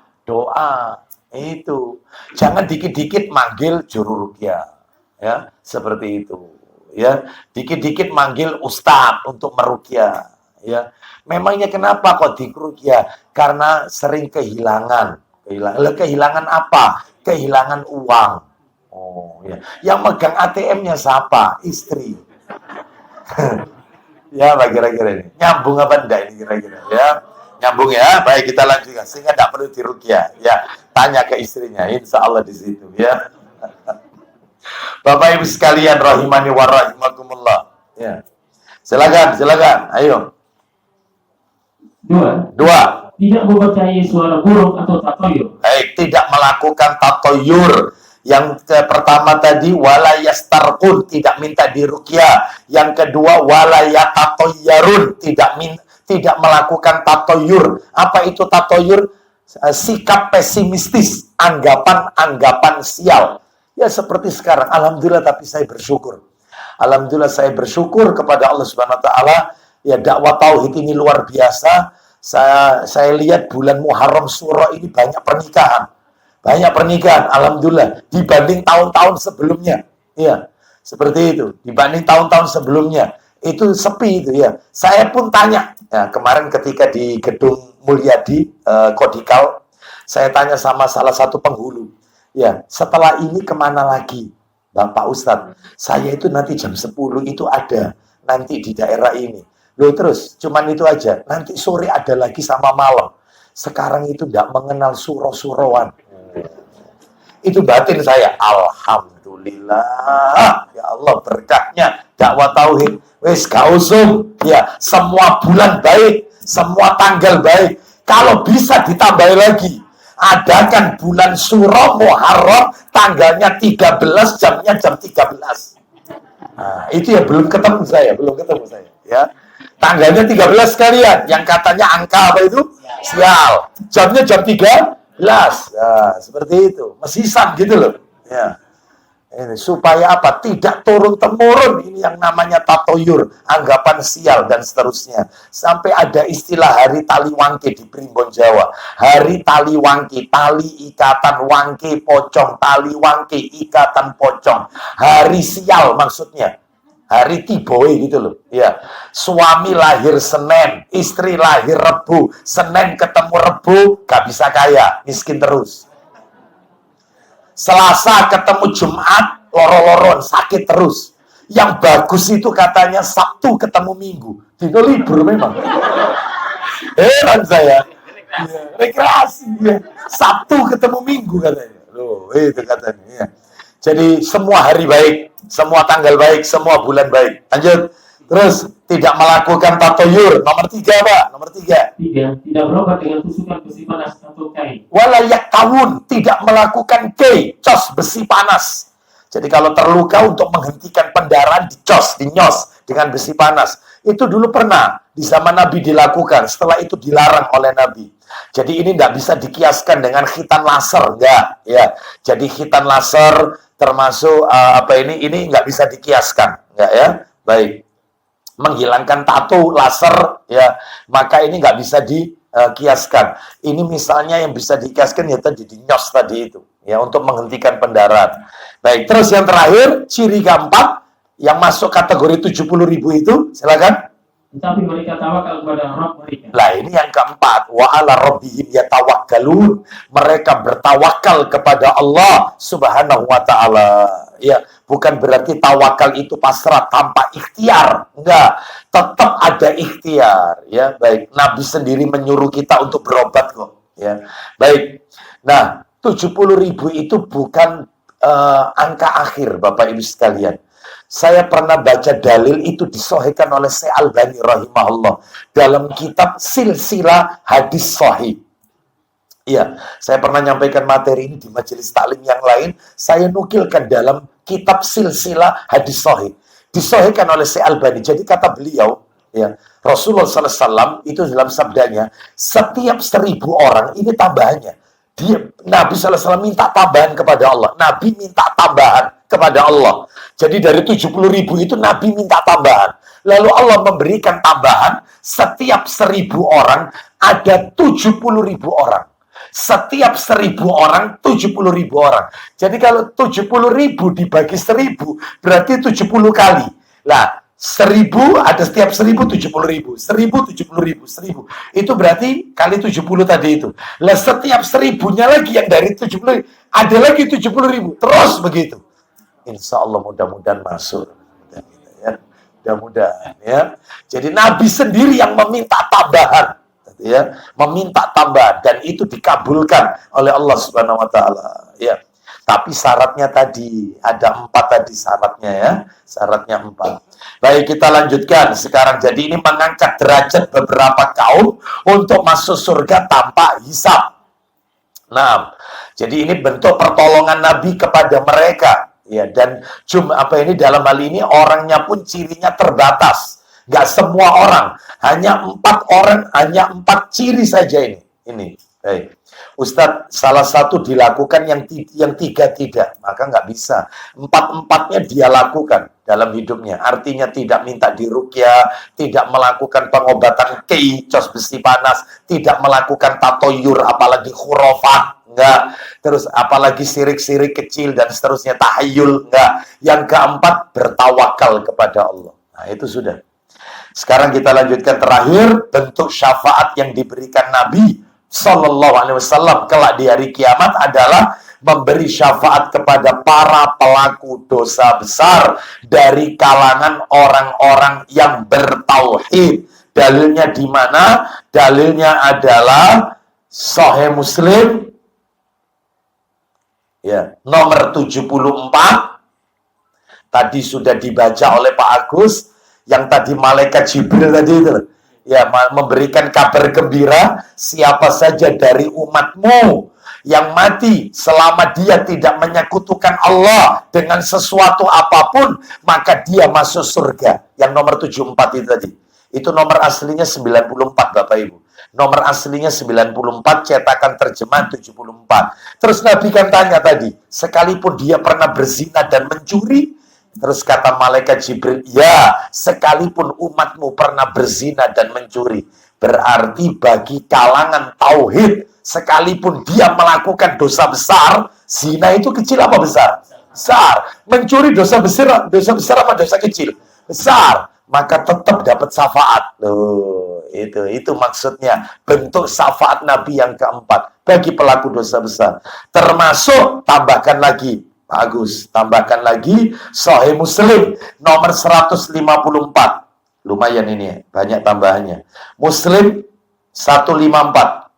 Itu. Jangan dikit-dikit manggil juru ruqyah. Ya, seperti itu. Ya, dikit-dikit manggil ustadz untuk meruqyah. Ya, memangnya kenapa kok diruqyah? Karena sering kehilangan. Kehilangan apa? Kehilangan uang. Oh, ya. Yang megang ATM-nya siapa? Istri. Ya, Pak, kira-kira ini. Nyambung apa enggak ini kira-kira? Ya, nyambung ya. Baik, kita lanjutkan. Sehingga enggak perlu diruqyah. Ya, tanya ke istrinya. Insya Allah di situ. Ya. Bapak Ibu sekalian rahimani wa rahimakumullah. Ya. Silakan. Ayo. Dua. Tidak mempercayai suara burung atau tatoyur. Baik, tidak melakukan tatoyur. Yang pertama tadi wala yastarqun, tidak minta diruqyah. Yang kedua wala yatatoyyarun, tidak melakukan tatoyur. Apa itu tatoyur? Sikap pesimistis, anggapan sial. Ya seperti sekarang, alhamdulillah, tapi saya bersyukur. Alhamdulillah saya bersyukur kepada Allah Subhanahu wa taala. Ya, dakwah tauhid ini luar biasa. Saya lihat bulan Muharram Suro ini banyak pernikahan. Alhamdulillah, dibanding tahun-tahun sebelumnya. Ya, seperti itu. Dibanding tahun-tahun sebelumnya, itu sepi itu ya. Saya pun tanya, ya, kemarin ketika di Gedung Mulyadi Kodikal, saya tanya sama salah satu penghulu. Ya, setelah ini kemana lagi, Bapak Ustadz? Saya itu nanti jam 10 itu ada, nanti di daerah ini. Loh terus, cuman itu aja. Nanti sore ada lagi sama malam. Sekarang itu tidak mengenal suro-suroan. Itu batin saya. Alhamdulillah. Ya Allah berkahnya dakwah tauhid. Wis gak usum. Ya, semua bulan baik, semua tanggal baik. Kalau bisa ditambah lagi. Adakan bulan Suro Muharram tanggalnya 13, jamnya jam 13. Nah, itu ya belum ketemu saya. Ya. Tanggalnya 13 sekalian. Yang katanya angka apa itu? Sial. Jamnya jam 13. Las. Nah, seperti itu. Mesisan gitu loh. Ya. Ini supaya apa? Tidak turun-temurun ini yang namanya tatoyur, anggapan sial dan seterusnya. Sampai ada istilah hari tali wangke di Primbon Jawa. Hari tali wangke, tali ikatan wangke pocong, tali wangke ikatan pocong. Hari sial maksudnya. Hari tiboe gitu loh. Ya. Suami lahir Senin, istri lahir Rebu. Senin ketemu Rebu, gak bisa kaya, miskin terus. Selasa ketemu Jumat, loro-loron, sakit terus. Yang bagus itu katanya Sabtu ketemu Minggu. Dino libur memang. Heran saya. Ya, rekreasi. Ya. Sabtu ketemu Minggu katanya. Loh, itu katanya. Ya. Jadi semua hari baik, semua tanggal baik, semua bulan baik. Lanjut. Terus tidak melakukan tatoyur. Nomor 3, Pak. Nomor 3. 3. Tidak berobat dengan tusukan besi panas atau kain. Walayak tahun, tidak melakukan cos besi panas. Jadi kalau terluka untuk menghentikan pendarahan dicos, dinyos dengan besi panas. Itu dulu pernah di zaman Nabi dilakukan, setelah itu dilarang oleh Nabi. Jadi ini tidak bisa dikiaskan dengan khitan laser, enggak ya. Jadi khitan laser termasuk ini nggak bisa dikiaskan, enggak ya. Baik. Menghilangkan tato laser ya, maka ini nggak bisa dikiaskan. Ini misalnya yang bisa dikiaskan ya tadi dinyos tadi itu ya, untuk menghentikan pendarahan. Baik, terus yang terakhir ciri keempat yang masuk kategori 70.000 itu silakan. Tetapi mereka tawakal kepada Rabb mereka. Lah ini yang keempat, wa ala rabbihim yatawakkalun. Mereka bertawakal kepada Allah Subhanahu wa taala. Ya, bukan berarti tawakal itu pasrah tanpa ikhtiar. Enggak, tetap ada ikhtiar, ya. Baik, Nabi sendiri menyuruh kita untuk berobat kok, ya. Baik. Nah, 70.000 itu bukan angka akhir, Bapak Ibu sekalian. Saya pernah baca dalil itu disahihkan oleh Syekh Albani rahimahullah dalam kitab Silsilah Hadis Sahih. Iya, saya pernah nyampaikan materi ini di majelis taklim yang lain. Saya nukilkan dalam kitab Silsilah Hadis Sahih. Disahihkan oleh Syekh Albani. Jadi kata beliau, ya, Rasulullah SAW itu dalam sabdanya, setiap 1.000 orang ini tambahannya. Nabi SAW minta tambahan kepada Allah. Nabi minta tambahan kepada Allah. Jadi dari 70.000 itu Nabi minta tambahan. Lalu Allah memberikan tambahan. Setiap 1.000 orang ada 70.000 orang. Setiap 1.000 orang 70.000 orang. Jadi kalau 70.000 dibagi 1.000 berarti 70 kali. Lah 1.000 ada setiap 1.000 70.000, 1.000 70.000, 1.000 itu berarti kali 70 tadi itu. Lah setiap 1.000-nya lagi yang dari 70 ada lagi 70.000 terus begitu. Insya Allah mudah-mudahan masuk. Ya. Mudah-mudahan ya. Jadi Nabi sendiri yang meminta tambahan, ya, meminta tambahan dan itu dikabulkan oleh Allah Subhanahu wa taala, ya. Tapi syaratnya tadi ada 4 tadi syaratnya ya. Syaratnya 4. Baik, kita lanjutkan sekarang. Jadi ini mengangkat derajat beberapa kaum untuk masuk surga tanpa hisab. Nah, jadi ini bentuk pertolongan Nabi kepada mereka. Ya, dan dalam hal ini orangnya pun cirinya terbatas. Nggak semua orang. Hanya 4 orang, hanya 4 ciri saja ini. Baik. Ustadz, salah satu dilakukan yang 3 tidak, maka nggak bisa. 4-4-nya dia lakukan dalam hidupnya. Artinya tidak minta diruqyah, tidak melakukan pengobatan cos besi panas, tidak melakukan tatoyur, apalagi khurafat, enggak. Terus apalagi sirik-sirik kecil dan seterusnya, tahayul, enggak. Yang keempat, bertawakal kepada Allah. Nah, itu sudah. Sekarang kita lanjutkan terakhir, bentuk syafaat yang diberikan Nabi Sallallahu Alaihi Wasallam kelak di hari kiamat adalah memberi syafaat kepada para pelaku dosa besar dari kalangan orang-orang yang bertauhid. Dalilnya di mana? Dalilnya adalah Sahih Muslim ya, nomor 74. Tadi sudah dibaca oleh Pak Agus, yang tadi malaikat Jibril tadi itu. Ya, memberikan kabar gembira, siapa saja dari umatmu yang mati selama dia tidak menyekutukan Allah dengan sesuatu apapun, maka dia masuk surga. Yang nomor 74 itu tadi. Itu nomor aslinya 94, Bapak Ibu. Nomor aslinya 94, cetakan terjemahan 74. Terus Nabi kan tanya tadi, sekalipun dia pernah berzina dan mencuri, terus kata malaikat Jibril, ya, sekalipun umatmu pernah berzina dan mencuri, berarti bagi kalangan tauhid, sekalipun dia melakukan dosa besar, zina itu kecil apa besar? Besar. Mencuri dosa besar apa dosa kecil? Besar. Maka tetap dapat syafaat. Loh, itu maksudnya bentuk syafaat Nabi yang keempat bagi pelaku dosa besar. Termasuk tambahkan lagi, Pak Agus, tambahkan lagi Sahih Muslim nomor 154. Lumayan ini, banyak tambahannya. Muslim 154.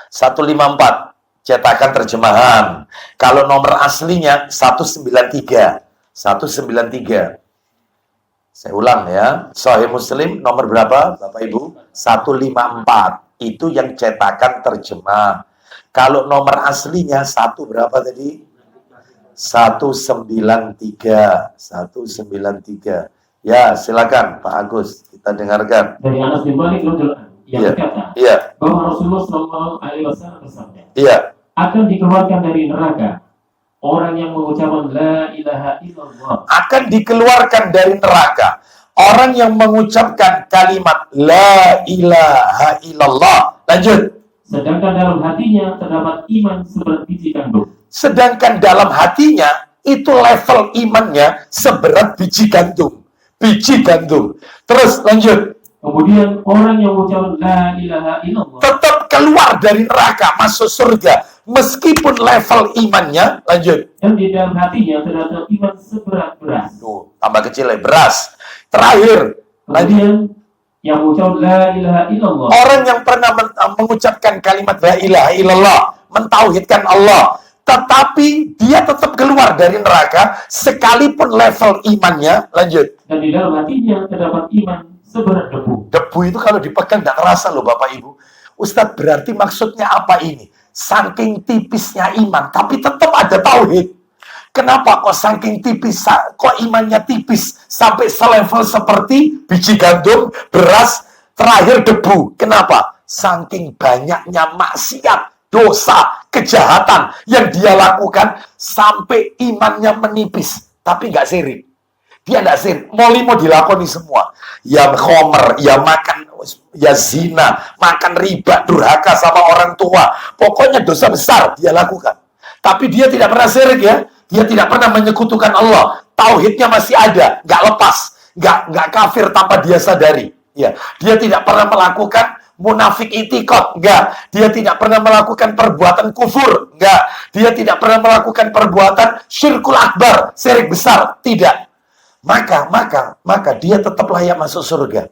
154 cetakan terjemahan. Kalau nomor aslinya 193. 193. Saya ulang ya. Sahih Muslim nomor berapa, Bapak Ibu? 154. Itu yang cetakan terjemah. Kalau nomor aslinya berapa tadi? 193. 193. Ya, silakan Pak Agus, kita dengarkan. Dari Anas bin Malik yang berkata, bahwa Rasulullah SAW bersabda, akan dikeluarkan dari neraka orang yang mengucapkan la ilaha illallah. Akan dikeluarkan dari neraka orang yang mengucapkan kalimat la ilaha illallah. Lanjut. Sedangkan dalam hatinya terdapat iman seberat biji gandum. Sedangkan dalam hatinya itu level imannya seberat biji gandum. Biji gandum. Terus lanjut. Kemudian orang yang mengucapkan la ilaha illallah tetap keluar dari neraka, masuk surga, meskipun level imannya, lanjut. Dan di dalam hatinya terdapat iman seberat beras. Tuh, tambah kecil ya, beras. Terakhir, kemudian yang mengucapkan la ilaha illallah. Orang yang pernah mengucapkan kalimat la ilaha illallah, mentauhidkan Allah, tetapi dia tetap keluar dari neraka, sekalipun level imannya, lanjut. Dan di dalam hatinya terdapat iman seberat debu. Debu itu kalau dipegang tidak terasa loh Bapak Ibu. Ustadz, berarti maksudnya apa ini? Saking tipisnya iman, tapi tetap ada tauhid. Kenapa kok saking tipis, kok imannya tipis sampai selevel seperti biji gandum, beras, terakhir debu? Kenapa? Saking banyaknya maksiat, dosa, kejahatan yang dia lakukan sampai imannya menipis, tapi nggak sirik. Dia nggak sirik, mau dilakoni semua. Ya khomer, ya makan, ya zina, makan riba, durhaka sama orang tua. Pokoknya dosa besar dia lakukan. Tapi dia tidak pernah syirik ya. Dia tidak pernah menyekutukan Allah. Tauhidnya masih ada, nggak lepas, nggak kafir tanpa dia sadari. Ya, dia tidak pernah melakukan munafik itikad, enggak. Dia tidak pernah melakukan perbuatan kufur, enggak. Dia tidak pernah melakukan perbuatan syirkul akbar, syirik besar, tidak. Maka dia tetap layak masuk surga.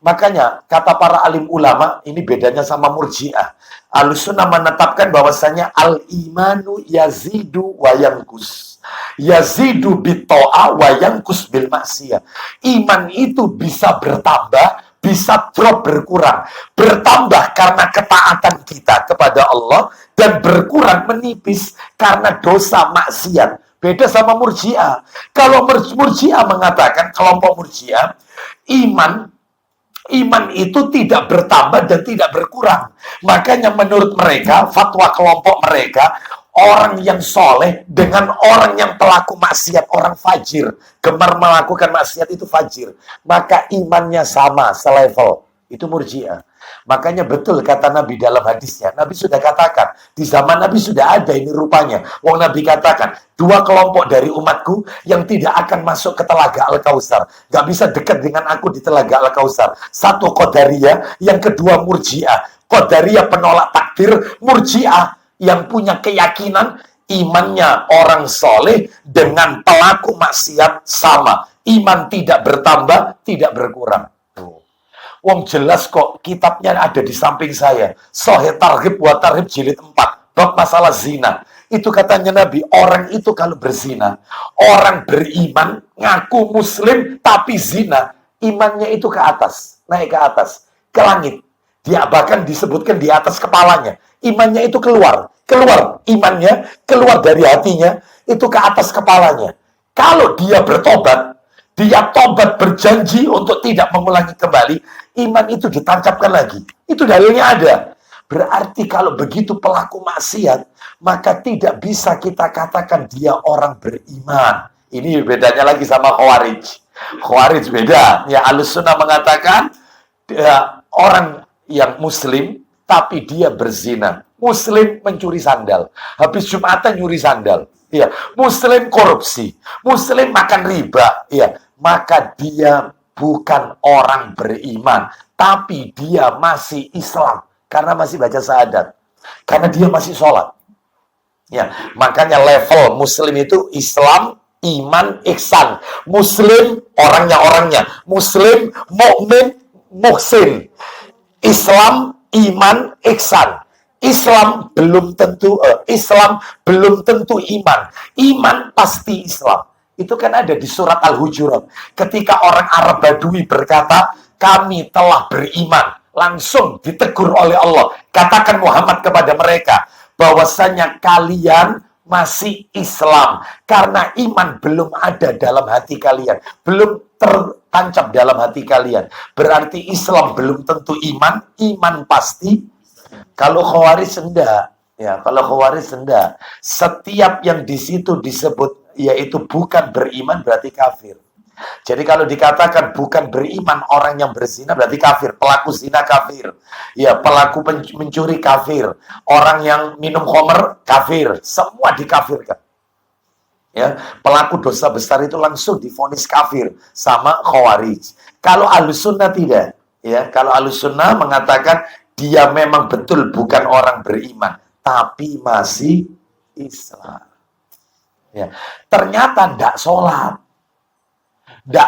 Makanya kata para alim ulama, ini bedanya sama Murji'ah. Ahlussunnah menetapkan bahwasanya al-imanu yazidu wa yankus. Yazidu bit-ta'ah wa yankus bil maksiyah. Iman itu bisa bertambah, bisa drop berkurang. Bertambah karena ketaatan kita kepada Allah dan berkurang menipis karena dosa maksiat. Beda sama Murji'ah. Kalau Murji'ah mengatakan, kelompok Murji'ah, iman itu tidak bertambah dan tidak berkurang. Makanya menurut mereka, fatwa kelompok mereka, orang yang soleh dengan orang yang pelaku maksiat, orang fajir, gemar melakukan maksiat itu fajir, maka imannya sama, selevel. Itu Murji'ah. Makanya betul kata Nabi dalam hadisnya. Nabi sudah katakan, di zaman Nabi sudah ada ini rupanya. Wong Nabi katakan, 2 kelompok dari umatku yang tidak akan masuk ke Telaga Al-Kautsar. Gak bisa dekat dengan aku di Telaga Al-Kautsar. 1 Qadariyah, yang kedua Murji'ah. Qadariyah penolak takdir, Murji'ah yang punya keyakinan imannya orang soleh dengan pelaku maksiat sama. Iman tidak bertambah, tidak berkurang. Wong jelas kok kitabnya ada di samping saya. Sahih Targhib wa Tarhib jilid 4. Bab masalah zina. Itu katanya Nabi, orang itu kalau berzina, orang beriman, ngaku muslim, tapi zina, imannya itu ke atas, naik ke atas, ke langit. Dia bahkan disebutkan di atas kepalanya. Imannya itu keluar imannya, keluar dari hatinya, itu ke atas kepalanya. Kalau dia bertobat, dia tobat berjanji untuk tidak mengulangi kembali, iman itu ditancapkan lagi. Itu dalilnya ada. Berarti kalau begitu pelaku maksiat, maka tidak bisa kita katakan dia orang beriman. Ini bedanya lagi sama Khawarij. Khawarij beda. Ya, Ahlussunnah mengatakan orang yang muslim tapi dia berzina. Muslim mencuri sandal. Habis Jumatan nyuri sandal. Ya, muslim korupsi. Muslim makan riba. Ya, maka dia bukan orang beriman, tapi dia masih Islam karena masih baca syahadat. Karena dia masih sholat. Ya, makanya level muslim itu Islam, iman, ihsan. Muslim orangnya. Muslim, mukmin, muhsin. Islam, iman, ihsan. Islam belum tentu iman. Iman pasti Islam. Itu kan ada di surat Al-Hujurat. Ketika orang Arab Badui berkata, kami telah beriman. Langsung ditegur oleh Allah. Katakan Muhammad kepada mereka, bahwasanya kalian masih Islam. Karena iman belum ada dalam hati kalian. Belum tertancap dalam hati kalian. Berarti Islam belum tentu iman. Iman pasti. Kalau Khawarij enggak. Ya, kalau Khawarij enggak. Setiap yang di situ disebut yaitu bukan beriman berarti kafir. Jadi kalau dikatakan bukan beriman orang yang berzina berarti kafir. Pelaku zina kafir. Ya, pelaku mencuri kafir. Orang yang minum khamr kafir. Semua dikafirkan. Ya, pelaku dosa besar itu langsung divonis kafir sama Khawarij. Kalau Ahlussunnah tidak. Ya, kalau Ahlussunnah mengatakan dia memang betul bukan orang beriman, tapi masih Islam. Ya, ternyata tidak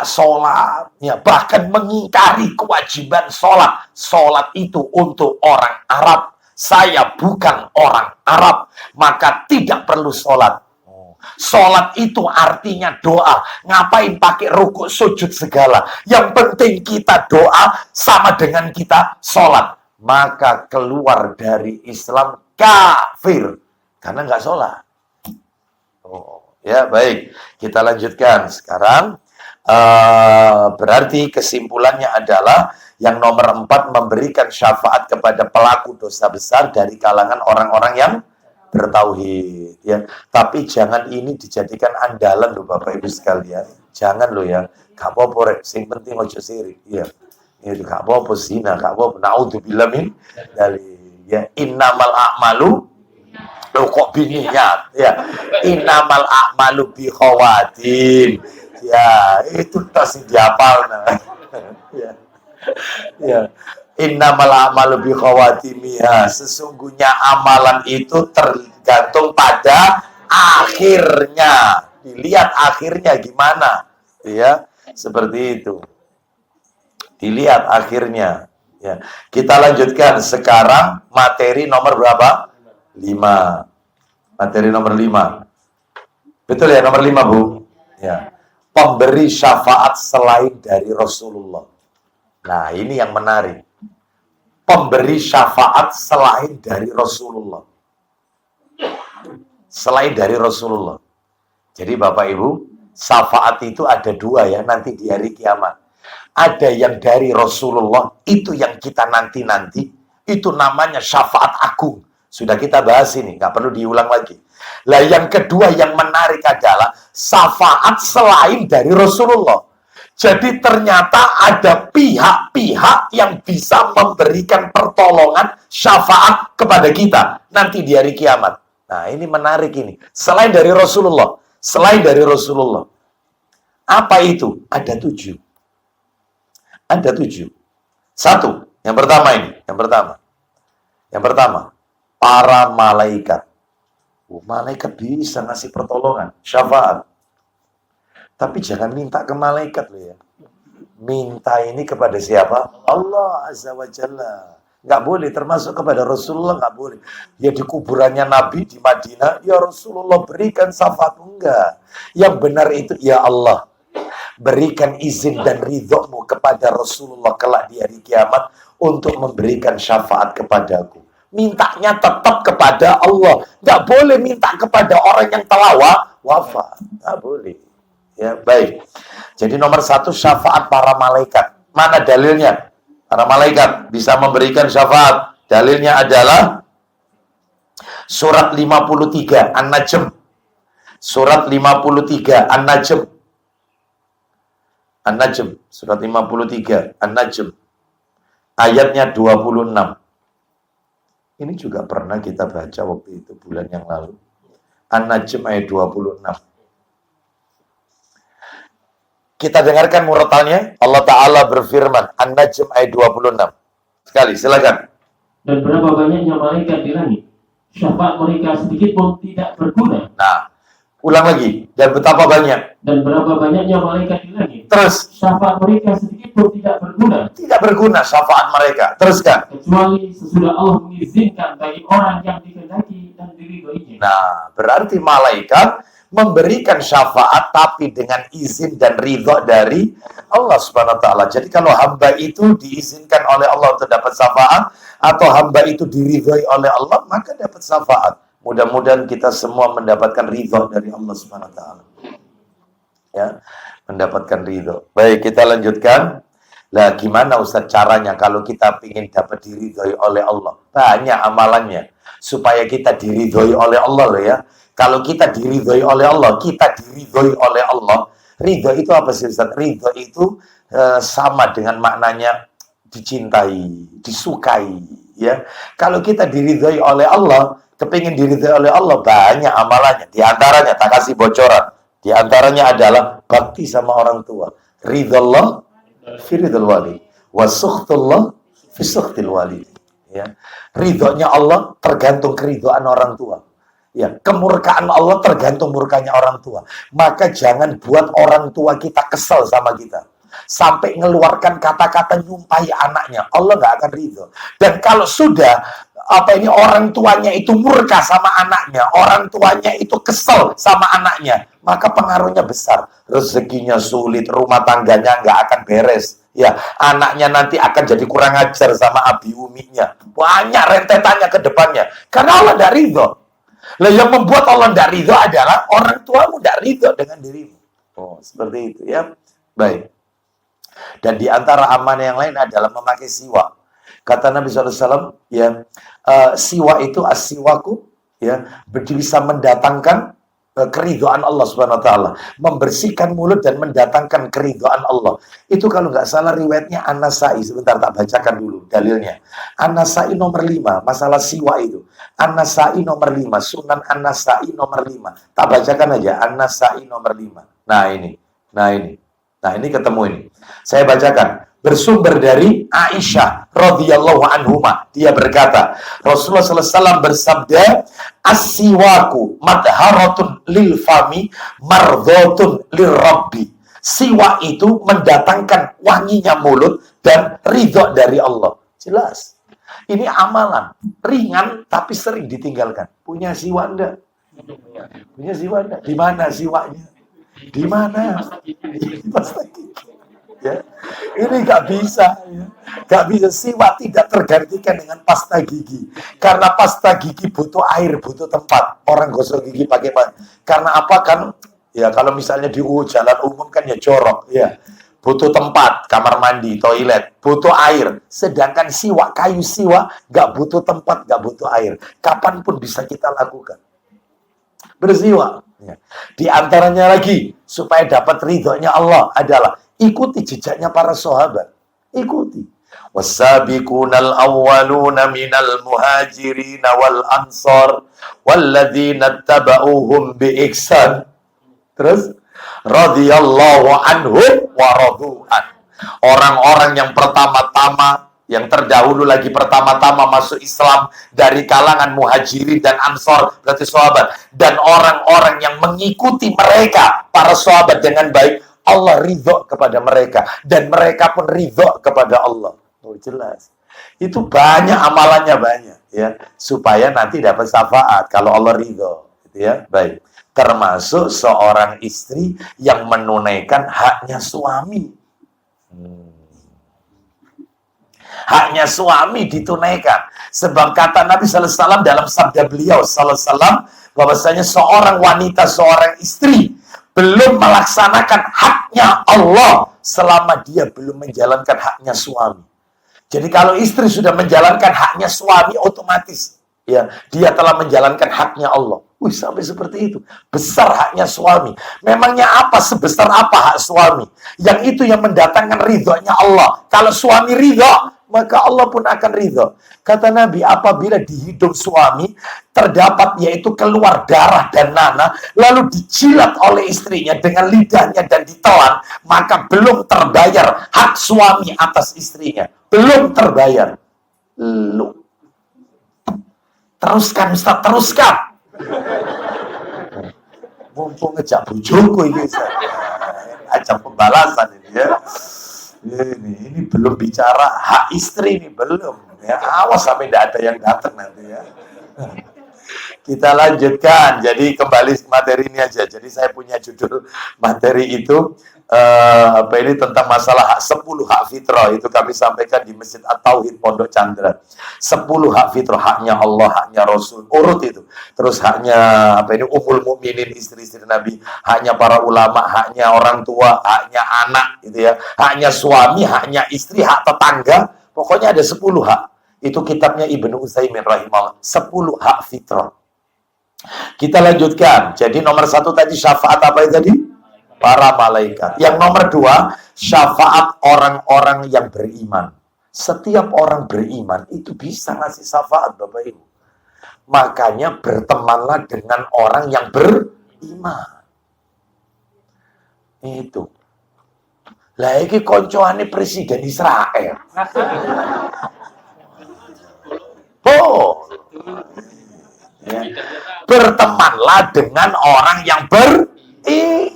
sholat, ya, bahkan mengingkari kewajiban sholat. Sholat itu untuk orang Arab. Saya bukan orang Arab, maka tidak perlu sholat. Sholat itu artinya doa. Ngapain pakai rukuk sujud segala? Yang penting kita doa sama dengan kita sholat. Maka keluar dari Islam kafir karena nggak sholat. Ya, baik. Kita lanjutkan sekarang. Berarti kesimpulannya adalah yang nomor 4, memberikan syafaat kepada pelaku dosa besar dari kalangan orang-orang yang bertauhid. Ya, tapi jangan ini dijadikan andalan loh Bapak Ibu sekalian. Jangan loh ya. Gak apa-apa, sing penting ojo sirik. Ya. Itu gak apa-apa zina, gak apa-apa. Naudzubillah min dari ya innamal a'malu kok biniyat ya. Innamal a'malu bi khawatim. Ya, itu tas dihafal nah. Ya. Ya. Innamal a'malu bi khawatimiha. Sesungguhnya amalan itu tergantung pada akhirnya. Dilihat akhirnya gimana. Ya, seperti itu. Dilihat akhirnya. Ya. Kita lanjutkan sekarang materi nomor berapa? 5. Materi nomor 5. Betul ya, nomor 5, Bu? Ya. Pemberi syafaat selain dari Rasulullah. Nah, ini yang menarik. Pemberi syafaat selain dari Rasulullah. Selain dari Rasulullah. Jadi Bapak Ibu, syafaat itu ada 2 ya, nanti di hari kiamat. Ada yang dari Rasulullah, itu yang kita nanti-nanti, itu namanya syafaat agung. Sudah kita bahas ini, nggak perlu diulang lagi. Lah yang kedua yang menarik adalah syafaat selain dari Rasulullah. Jadi ternyata ada pihak-pihak yang bisa memberikan pertolongan syafaat kepada kita nanti di hari kiamat. Nah, ini menarik ini. Selain dari Rasulullah. Selain dari Rasulullah. Apa itu? Ada 7. Ada 7. 1. Yang pertama ini. Yang pertama. Para malaikat. Malaikat bisa ngasih pertolongan. Syafaat. Tapi jangan minta ke malaikat loh ya. Minta ini kepada siapa? Allah Azza wa Jalla. Nggak boleh, termasuk kepada Rasulullah nggak boleh. Ya di kuburannya Nabi di Madinah, ya Rasulullah berikan syafaat. Enggak. Yang benar itu, ya Allah, berikan izin dan ridhomu kepada Rasulullah kelak di hari kiamat untuk memberikan syafaat kepadaku. Mintanya tetap kepada Allah. Nggak boleh minta kepada orang yang telah wafat. Nggak boleh. Ya, baik. Jadi nomor 1 syafaat para malaikat. Mana dalilnya? Para malaikat bisa memberikan syafaat. Dalilnya adalah surat 53 An-Najm. Surat 53 An-Najm. An-Najm, surat 53 An-Najm. Ayatnya 26. Ini juga pernah kita baca waktu itu bulan yang lalu. An-Najm ayat 26. Kita dengarkan murotalnya. Allah Ta'ala berfirman. An-Najm ayat 26. Sekali, silakan. Dan berapa banyaknya malaikat di langit, syafaat mereka sedikit pun tidak berguna. Nah, ulang lagi. Dan betapa banyak. Dan berapa banyaknya malaikat di langit. Terus. Syafaat mereka sedikit pun tidak berguna. Tidak berguna syafaat mereka. Teruskan. Kecuali sesudah Allah mengizinkan bagi orang yang dikehendaki dan diridhoinya. Nah, berarti malaikat memberikan syafaat tapi dengan izin dan ridho dari Allah Subhanahu wa taala. Jadi kalau hamba itu diizinkan oleh Allah untuk dapat syafaat atau hamba itu diridhoi oleh Allah, maka dapat syafaat. Mudah-mudahan kita semua mendapatkan ridho dari Allah Subhanahu wa taala. Ya, mendapatkan ridho. Baik, kita lanjutkan. Lah gimana Ustaz caranya kalau kita ingin dapat diridhoi oleh Allah? Banyak amalannya supaya kita diridhoi oleh Allah loh ya. Kalau kita diridhoi oleh Allah, kita diridhoi oleh Allah. Ridho itu apa sih Ustaz? Ridho itu sama dengan maknanya dicintai, disukai. Ya, kalau kita diridhoi oleh Allah, kepingin diridhoi oleh Allah, banyak amalannya. Di antaranya, tak kasih bocoran. Di antaranya adalah bakti sama orang tua. Ridhollah fi ridhol walid, wa sukhtullah fi sukhtil walid. Ya, ridhonya Allah tergantung keridhaan orang tua. Ya, kemurkaan Allah tergantung murkanya orang tua. Maka jangan buat orang tua kita kesel sama kita. Sampai ngeluarkan kata-kata nyumpai anaknya. Allah nggak akan ridho. Dan kalau sudah orang tuanya itu murka sama anaknya, orang tuanya itu kesel sama anaknya, maka pengaruhnya besar. Rezekinya sulit, rumah tangganya nggak akan beres. Ya, anaknya nanti akan jadi kurang ajar sama abi uminya. Banyak rentetannya ke depannya. Karena Allah nggak ridho. Lah yang membuat Allah tidak ridho adalah orang tuamu tidak ridho dengan dirimu. Oh, seperti itu ya. Baik. Dan di antara amanah yang lain adalah memakai siwak. Kata Nabi SAW, ya, siwak itu as-siwaku, ya, bisa mendatangkan keridhaan Allah Subhanahu wa taala, membersihkan mulut dan mendatangkan keridhaan Allah. Itu kalau nggak salah riwayatnya An-Nasai. Sebentar tak bacakan dulu dalilnya. An-Nasai nomor 5, masalah siwa itu. An-Nasai nomor 5, Sunan An-Nasai nomor 5. Tak bacakan aja An-Nasai nomor 5. Nah ini ketemu ini. Saya bacakan. Bersumber dari Aisyah radhiyallahu anhuma, dia berkata, Rasulullah sallallahu alaihi wasallam bersabda, as-siwaku madharatun lil fami mardhatun lirabbi. Siwak itu mendatangkan wanginya mulut dan ridho dari Allah. Jelas. Ini amalan ringan tapi sering ditinggalkan. Punya siwak enggak? Punya siwak enggak? Di mana siwaknya? Di mana? Pasta gigi. Ya. Ini nggak bisa, ya. Nggak bisa. Siwak tidak tergantikan dengan pasta gigi, karena pasta gigi butuh air, butuh tempat. Orang gosok gigi pakai apa? Karena apa kan? Ya kalau misalnya di jalan umum kan ya jorok, ya butuh tempat, kamar mandi, toilet, butuh air. Sedangkan siwak, kayu siwak nggak butuh tempat, nggak butuh air. Kapanpun bisa kita lakukan. Bersiwak. Ya. Di antaranya lagi supaya dapat ridhonya Allah adalah ikuti jejaknya para sahabat. Ikuti. Wasabiqunal awwaluna minal muhajirin wal ansar walladzina tabauhum bi ihsan. Terus radhiyallahu anhum wa radu'an. Orang-orang yang pertama-tama, yang terdahulu lagi pertama-tama masuk Islam dari kalangan muhajirin dan ansor, berarti sahabat, dan orang-orang yang mengikuti mereka, para sahabat dengan baik, Allah ridho kepada mereka, dan mereka pun ridho kepada Allah. Oh, jelas. Itu banyak amalannya, banyak, ya, supaya nanti dapat syafaat kalau Allah ridho, gitu ya. Baik. Termasuk seorang istri yang menunaikan haknya suami. Haknya suami ditunaikan. Sebab kata Nabi sallallahu alaihi wasallam dalam sabda beliau sallallahu alaihi wasallam, bahwasanya seorang wanita, seorang istri belum melaksanakan haknya Allah selama dia belum menjalankan haknya suami. Jadi kalau istri sudah menjalankan haknya suami, otomatis ya dia telah menjalankan haknya Allah. Wih, sampai seperti itu. Besar haknya suami. Memangnya apa, sebesar apa hak suami? Yang itu yang mendatangkan ridhonya Allah. Kalau suami ridho, maka Allah pun akan ridho. Kata Nabi, apabila di hidung suami terdapat yaitu keluar darah dan nanah, lalu dijilat oleh istrinya dengan lidahnya dan ditelan, maka belum terbayar hak suami atas istrinya. Belum terbayar. Lu. Teruskan Ustaz, teruskan. Mumpung ngejak bujuku ini, ajak pembalasan ini ya. Ini belum bicara hak istri ini, belum ya. Awas sampai tidak ada yang datang nanti ya. Kita lanjutkan. Jadi kembali ke materi ini aja. Jadi saya punya judul materi itu ini tentang masalah hak 10 hak fitrah. Itu kami sampaikan di Masjid At-Tauhid Pondok Chandra. 10 hak fitrah, haknya Allah, haknya Rasul. Urut itu. Terus haknya ummul mukminin, istri-istri Nabi, haknya para ulama, haknya orang tua, haknya anak gitu ya. Haknya suami, haknya istri, hak tetangga. Pokoknya ada 10 hak. Itu kitabnya Ibnu Utsaimin rahimahullah. 10 hak fitrah. Kita lanjutkan. Jadi nomor 1 tadi syafaat apa itu tadi? Para malaikat. Yang nomor 2, syafaat orang-orang yang beriman. Setiap orang beriman itu bisa ngasih syafaat, Bapak Ibu. Makanya bertemanlah dengan orang yang beriman. Itu. Lah iki koncoane presiden Israel. Oh. Ya. Bertemanlah dengan orang yang beriman.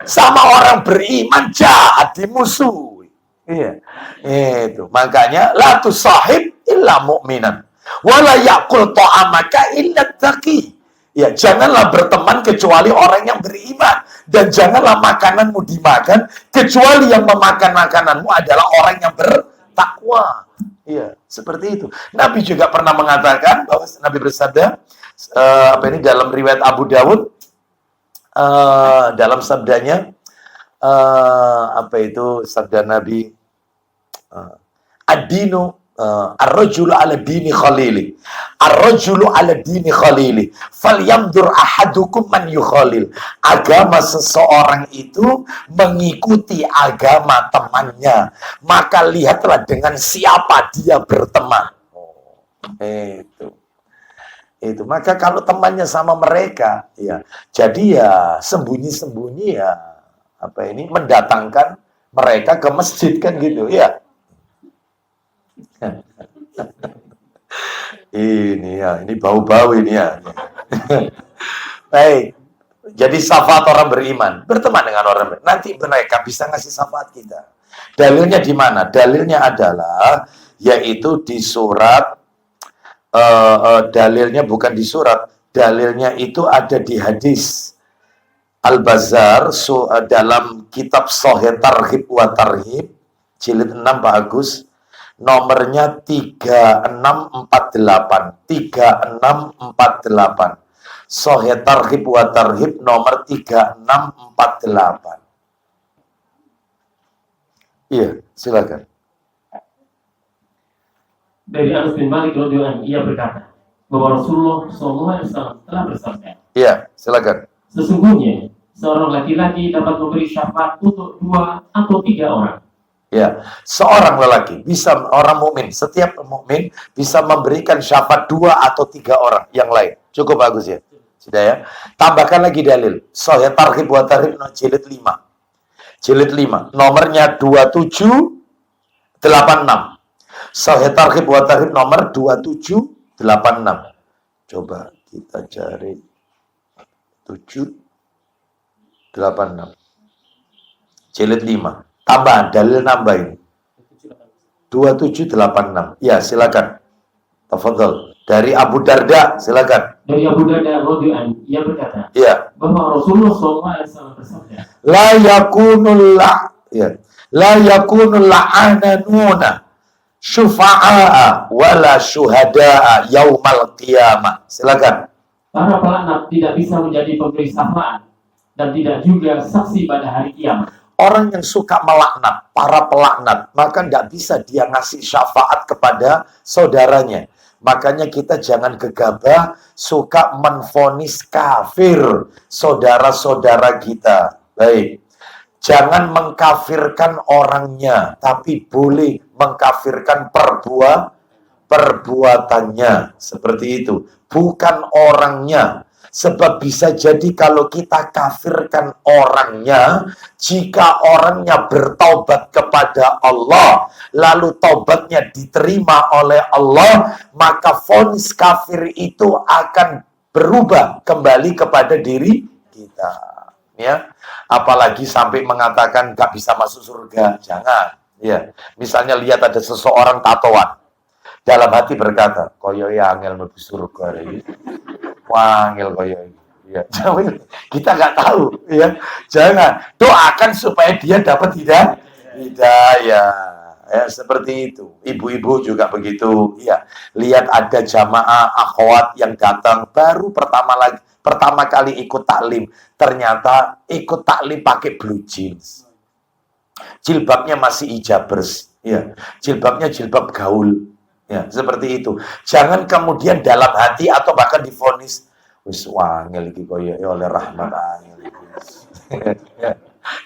Sama orang beriman jahat dimusuhi. Iya. Itu. Makanya la tusahib illa mu'minan. Wala yaqul ta'amaka illa taqi. Ya, janganlah berteman kecuali orang yang beriman, dan janganlah makananmu dimakan kecuali yang memakan makananmu adalah orang yang bertakwa. Iya, seperti itu. Nabi juga pernah mengatakan bahwa Nabi bersabda dalam riwayat Abu Dawud, dalam sabdanya sabda Nabi, ad-dinu ar-rajulu ala dini khalili, ar-rajulu ala dini khalili, falyamdur ahadukum man yukhalil. Agama seseorang itu mengikuti agama temannya, maka lihatlah dengan siapa dia berteman. Itu. Maka kalau temannya sama mereka, ya, jadi ya sembunyi-sembunyi ya mendatangkan mereka ke masjid kan gitu, ya. Ini bau-bau ini ya. Baik. Jadi syafaat orang beriman, berteman dengan orang beriman. Nanti mereka bisa ngasih syafaat kita. Dalilnya di mana? Dalilnya adalah yaitu di surat. Dalilnya bukan di surat, dalilnya itu ada di hadis Al-Bazzar dalam kitab Sahih Targhib wa Tarhib jilid 6 Pak Agus, nomornya 3648. Sahih Targhib wa Tarhib nomor 3648. Iya, silakan. Dari Anas bin Malik radhiyallahu anhu, ia berkata bahwa Rasulullah SAW telah bersabda. Iya, silakan. Sesungguhnya seorang laki-laki dapat memberi syafaat untuk 2 atau 3 orang. Ya, seorang lelaki bisa, orang mukmin, setiap mukmin bisa memberikan syafaat 2 atau 3 orang yang lain. Cukup bagus ya. Sudah ya. Tambahkan lagi dalil. Sahih Targhib wa Tarhib jilid 5. Jilid 5, nomornya 2786. Sahih Targhib wa Tarhib nomor 2786. Coba kita cari 786. Jilid 5. Tambahan, dalil nambahin. 2786. Ya, silakan. Tafadhol. Dari Abu Darda, silakan. Dari Abu Darda radhiyallahu anhu, ia berkata, ya, bahwa Rasulullah SAW bersabda, la yakunul la'ananuna syufa'a wala syuhada'a yaumal qiyamah. Silakan. Para pelaknat tidak bisa menjadi pemberi syafaat dan tidak juga saksi pada hari kiamat. Orang yang suka melaknat, para pelaknat, maka nggak bisa dia ngasih syafaat kepada saudaranya. Makanya kita jangan gegabah suka menvonis kafir saudara-saudara kita. Baik. Jangan mengkafirkan orangnya, tapi boleh mengkafirkan perbuatannya. Seperti itu. Bukan orangnya. Sebab bisa jadi kalau kita kafirkan orangnya, jika orangnya bertaubat kepada Allah, lalu taubatnya diterima oleh Allah, maka vonis kafir itu akan berubah kembali kepada diri kita. Ya, apalagi sampai mengatakan gak bisa masuk surga, jangan. Ya, misalnya lihat ada seseorang tatoan, dalam hati berkata, koyo ya angel mlebu surga ini. Wangil koyo ya. Kita nggak tahu ya. Jangan doakan supaya dia dapat hidayah. Ya, seperti itu. Ibu-ibu juga begitu. Ya, lihat ada jamaah akhwat yang datang baru pertama kali ikut taklim, ternyata ikut taklim pakai blue jeans. Jilbabnya masih ijabers, ya. Jilbabnya jilbab gaul. Ya, seperti itu. Jangan kemudian dalam hati atau bahkan divonis wis wangel iki koyo oleh rahmat angel iki. Ya.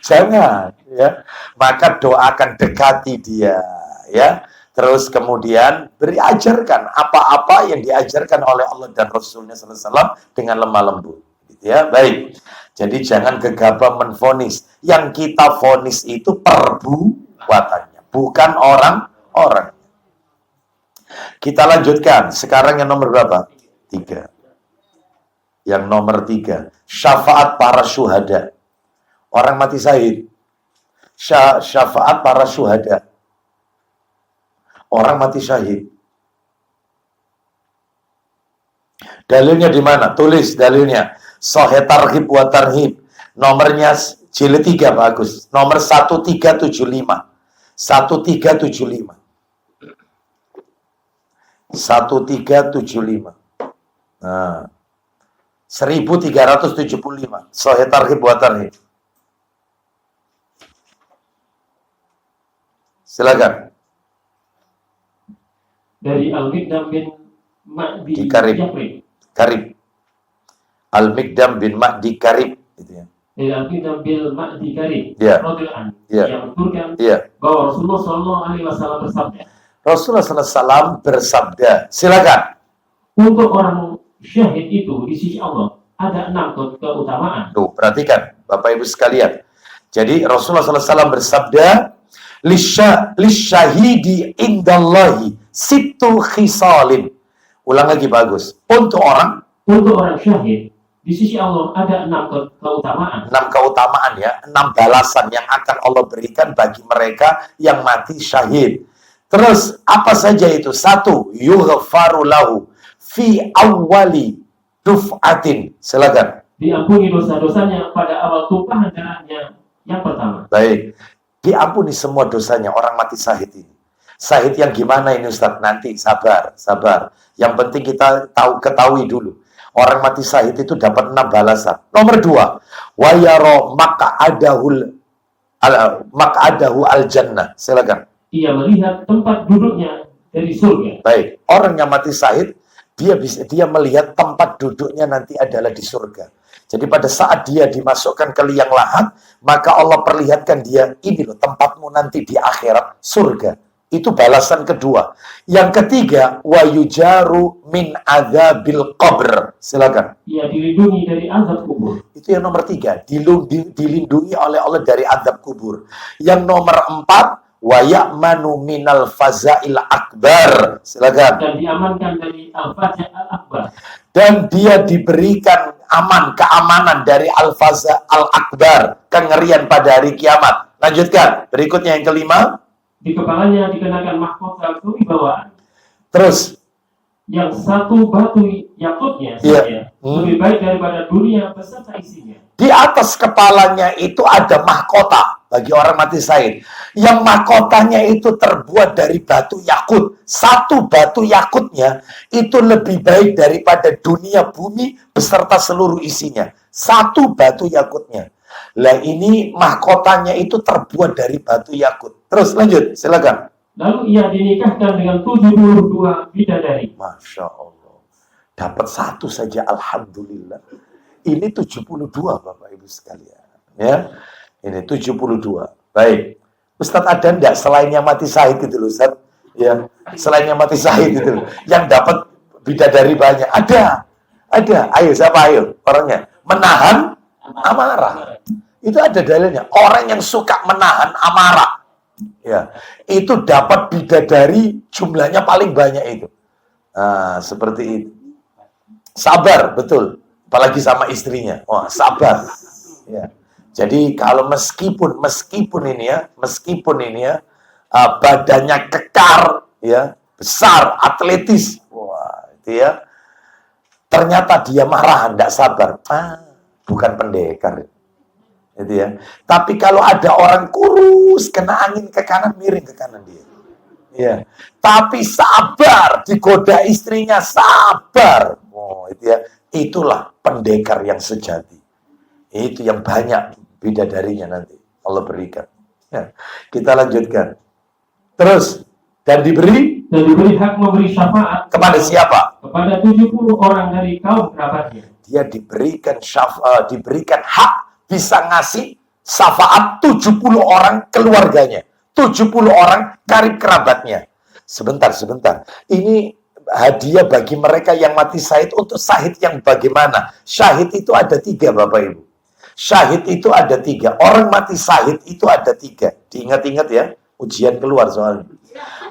Jangan, ya. Maka doakan, dekati dia, ya. Terus kemudian ajarkan apa-apa yang diajarkan oleh Allah dan Rasulnya SAW dengan lemah lembut. Gitu ya, baik. Jadi jangan gegabah menvonis. Yang kita vonis itu perbuatannya, bukan orang-orang. Kita lanjutkan. Sekarang yang nomor berapa? 3. Yang nomor 3. Syafaat para syuhada. Orang mati syahid. Syafaat para syuhada. Orang mati syahid. Dalilnya di mana? Tulis dalilnya. Sahih Targhib wa Tarhib. Nomornya jilid 3 bagus. Nomor 1375. 1375. 1375. Nah, 1375. Sahih Targhib wa Tarhib. Silakan. Dari Al-Miqdam bin Ma'di Karib. Al-Miqdam bin Ma'di Karib. Gitu ya. Dari Al-Miqdam bin Ma'di Karib. Ya. Yang menuturkan bahwa Rasulullah SAW bersabda. Rasulullah SAW bersabda. Silakan. Untuk orang syahid itu di sisi Allah ada 6 keutamaan. Tuh, perhatikan Bapak Ibu sekalian. Jadi Rasulullah SAW bersabda, lisyahidi indallahi sittu khisalin. Ulang lagi bagus. Untuk orang syahid di sisi Allah ada 6 keutamaan. 6 keutamaan ya, 6 balasan yang akan Allah berikan bagi mereka yang mati syahid. Terus apa saja itu? 1, yughfaru lahu fi awwali duf'atin. Silakan. Diampuni dosa-dosanya pada awal tumpahan darahnya yang pertama. Baik. Diampuni semua dosanya orang mati syahid ini. Syahid yang gimana ini Ustaz? Nanti sabar. Yang penting kita ketahui dulu. Orang mati syahid itu dapat 6 balasan. Nomor 2, wa yara maq'adahu al-jannah. Silakan. Ia melihat tempat duduknya dari surga. Baik, orang yang mati syahid dia melihat tempat duduknya nanti adalah di surga. Jadi pada saat dia dimasukkan ke liang lahat, maka Allah perlihatkan dia, ini loh tempatmu nanti di akhirat, surga. Itu balasan kedua. Yang ketiga, wa yujaru min adzabil qabr. Silakan. Ia dilindungi dari azab kubur. Itu yang nomor 3, dilindungi oleh Allah dari azab kubur. Yang nomor 4, wa ya'manu minal fazail akbar. Silakan. Dan diamankan dari al-faza' al-akbar. Dan dia diberikan keamanan dari al-faza' al-akbar, kengerian pada hari kiamat. Lanjutkan. Berikutnya yang kelima. Di kepalanya dikenakan mahkota kewibawaan. Terus. Yang satu batu yakutnya lebih baik daripada dunia beserta isinya. Di atas kepalanya itu ada mahkota. bagi orang mati syahid. Yang mahkotanya itu terbuat dari batu yakut. Satu batu yakutnya itu lebih baik daripada dunia bumi beserta seluruh isinya. Satu batu yakutnya. Lah ini mahkotanya itu terbuat dari batu yakut. Terus lanjut, silakan. Lalu ia dinikahkan dengan 72 bidadari. Masya Allah. Dapat satu saja, alhamdulillah. Ini 72 Bapak Ibu sekalian. Ya, ini 72. Baik. Ustadz ada enggak selain yang mati syahid itu loh Ustadz? Ya, selain yang mati syahid itu loh. Yang dapat bidadari banyak. Ada. Ayo, siapa ayo? Orangnya. Menahan amarah. Itu ada dalilnya. Orang yang suka menahan amarah. Ya, itu dapat bidadari jumlahnya paling banyak itu. Nah, seperti itu. Sabar, betul. Apalagi sama istrinya. Wah, sabar. Ya. Jadi kalau meskipun ini ya, badannya kekar, ya, besar, atletis, wah, itu ya. Ternyata dia marah, tidak sabar. Bukan pendekar. Gitu ya. Tapi kalau ada orang kurus, kena angin ke kanan, miring ke kanan dia. Ya. Tapi sabar, digoda istrinya, sabar. Oh, itu ya. Itulah pendekar yang sejati. Itu yang banyak bidadarinya nanti Allah berikan. Ya. Kita lanjutkan. Terus, dan diberi hak memberi syafaat kepada siapa? Kepada 70 orang dari kaum kerabatnya. Dia diberikan diberikan hak bisa ngasih syafaat 70 orang keluarganya, 70 orang karib kerabatnya. Sebentar. Ini hadiah bagi mereka yang mati syahid. Untuk syahid yang bagaimana? Syahid itu ada 3 Bapak Ibu. Syahid itu ada 3. Orang mati syahid itu ada 3. Diingat-ingat ya, ujian keluar soalnya.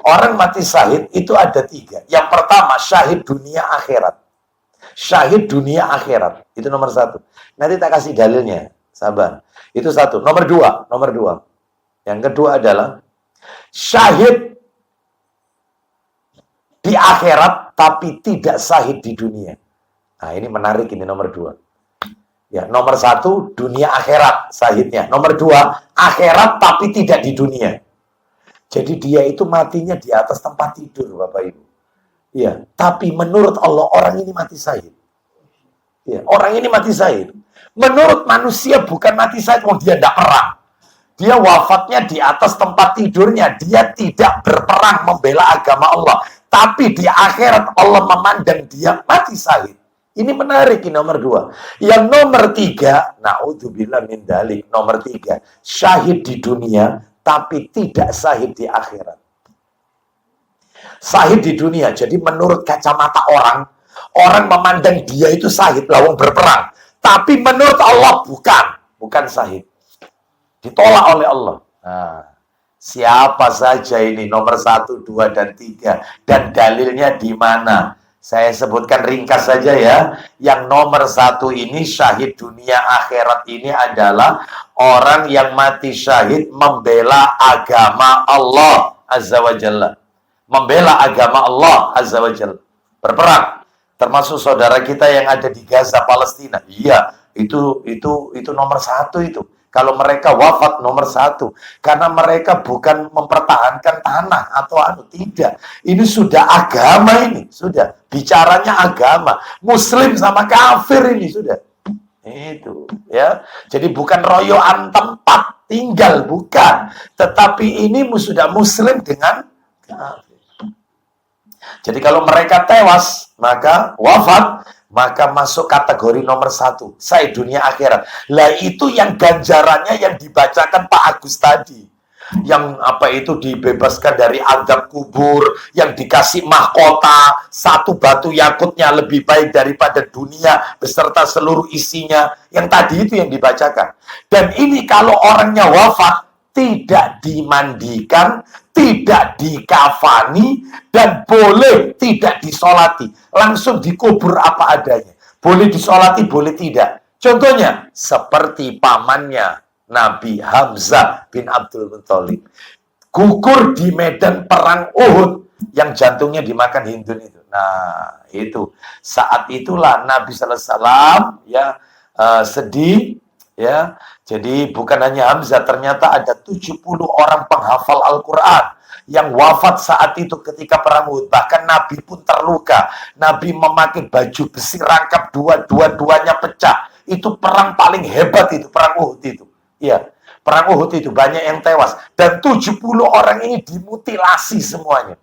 Orang mati syahid itu ada 3. Yang pertama, syahid dunia akhirat. Syahid dunia akhirat. Itu nomor 1. Nanti tak kasih dalilnya. Sabar. Itu 1. Nomor 2. Yang kedua adalah syahid di akhirat tapi tidak syahid di dunia. Nah, ini menarik, ini nomor 2. Ya, nomor 1 dunia akhirat syahidnya. Nomor 2 akhirat tapi tidak di dunia. Jadi dia itu matinya di atas tempat tidur, Bapak Ibu. Ya, tapi menurut Allah orang ini mati syahid. Ya, orang ini mati syahid. Menurut manusia bukan mati syahid, dia tidak perang. Dia wafatnya di atas tempat tidurnya. Dia tidak berperang membela agama Allah. Tapi di akhirat Allah memandang dia mati syahid. Ini menarik, ini nomor 2. Yang nomor 3, na'udzubillah min dzalik, nomor 3, syahid di dunia tapi tidak syahid di akhirat. Syahid di dunia, jadi menurut kacamata orang memandang dia itu syahid, lawang berperang. Tapi menurut Allah bukan syahid. Ditolak oleh Allah. Nah, siapa saja ini nomor 1, 2, dan 3. Dan dalilnya di mana? Saya sebutkan ringkas saja ya. Yang nomor 1 ini syahid dunia akhirat ini adalah orang yang mati syahid membela agama Allah Azza wa Jalla. Membela agama Allah Azza wa Jalla. Berperang. Termasuk saudara kita yang ada di Gaza, Palestina. Iya, itu nomor 1 itu. Kalau mereka wafat nomor 1. Karena mereka bukan mempertahankan tanah atau tidak. Ini sudah agama ini. Sudah. Bicaranya agama. Muslim sama kafir ini sudah. Itu. Ya. Jadi bukan royoan tempat tinggal. Bukan. Tetapi ini sudah Muslim dengan kafir. Jadi kalau mereka tewas, maka wafat, maka masuk kategori nomor 1. Syahid dunia akhirat. Lah itu yang ganjarannya yang dibacakan Pak Agus tadi. Yang dibebaskan dari azab kubur, yang dikasih mahkota, 1 batu yakutnya lebih baik daripada dunia beserta seluruh isinya. Yang tadi itu yang dibacakan. Dan ini kalau orangnya wafat, tidak dimandikan, tidak dikafani, dan boleh tidak disolati. Langsung dikubur apa adanya. Boleh disolati, boleh tidak. Contohnya, seperti pamannya Nabi Hamzah bin Abdul Muthalib. Gugur di medan perang Uhud, yang jantungnya dimakan Hindun itu. Nah, itu. Saat itulah Nabi SAW sedih, Ya, jadi bukan hanya Hamzah, ternyata ada 70 orang penghafal Al-Quran yang wafat saat itu ketika perang Uhud. Bahkan Nabi pun terluka. Nabi memakai baju besi rangkap dua-duanya pecah. Itu perang paling hebat itu, perang Uhud itu. Ya, perang Uhud itu banyak yang tewas. Dan 70 orang ini dimutilasi semuanya.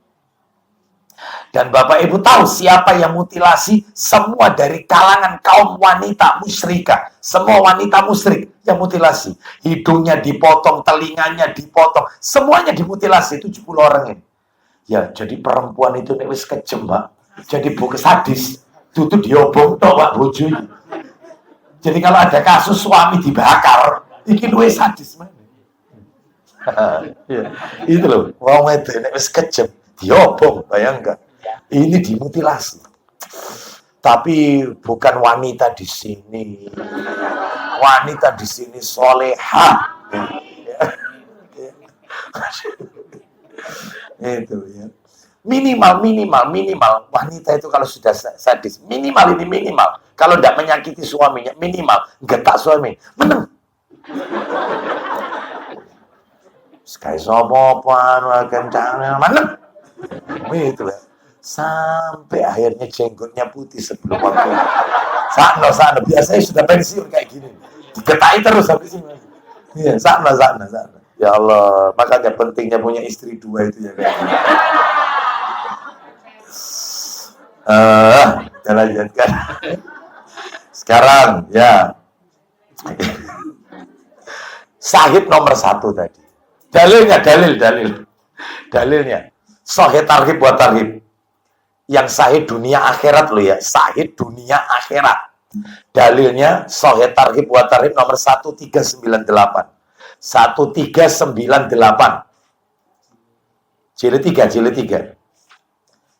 Dan Bapak Ibu tahu siapa yang mutilasi? Semua dari kalangan kaum wanita musyrikah. Semua wanita musyrik yang mutilasi. Hidungnya dipotong, telinganya dipotong. Semuanya dimutilasi, 70 orang ini. Ya, jadi perempuan itu nek wis kejem, Pak. Jadi bukan sadis. Itu diobong tok, Pak, bojo. Jadi kalau ada kasus suami dibakar, iki luwih sadis mana? Ya, itu loh, wong wedok nek wis kejem diobong, bayangkan. Ini dimutilasi. Tapi bukan wanita di sini. Wanita di sini soleha. Itu ya. Minimal wanita itu kalau sudah sadis, minimal kalau tidak menyakiti suaminya, minimal getak suami, meneng. Sekali sopopan kencang, meneng. Itu ya. Sampai akhirnya jenggotnya putih sebelum waktu. Sana. Biasanya sudah pensiun kayak gini. Diketai terus habis ini. Iya, sana. Ya Allah, makanya pentingnya punya istri 2 itu ya kayak gini. Kita lanjutkan. Sekarang, ya. Syahid nomor 1 tadi. Dalilnya. Sahih targhib wa tarhib. Yang sahih dunia akhirat loh ya. Sahih dunia akhirat. Dalilnya sahih targhib wa tarhib nomor 1398. 1398. Jilid 3.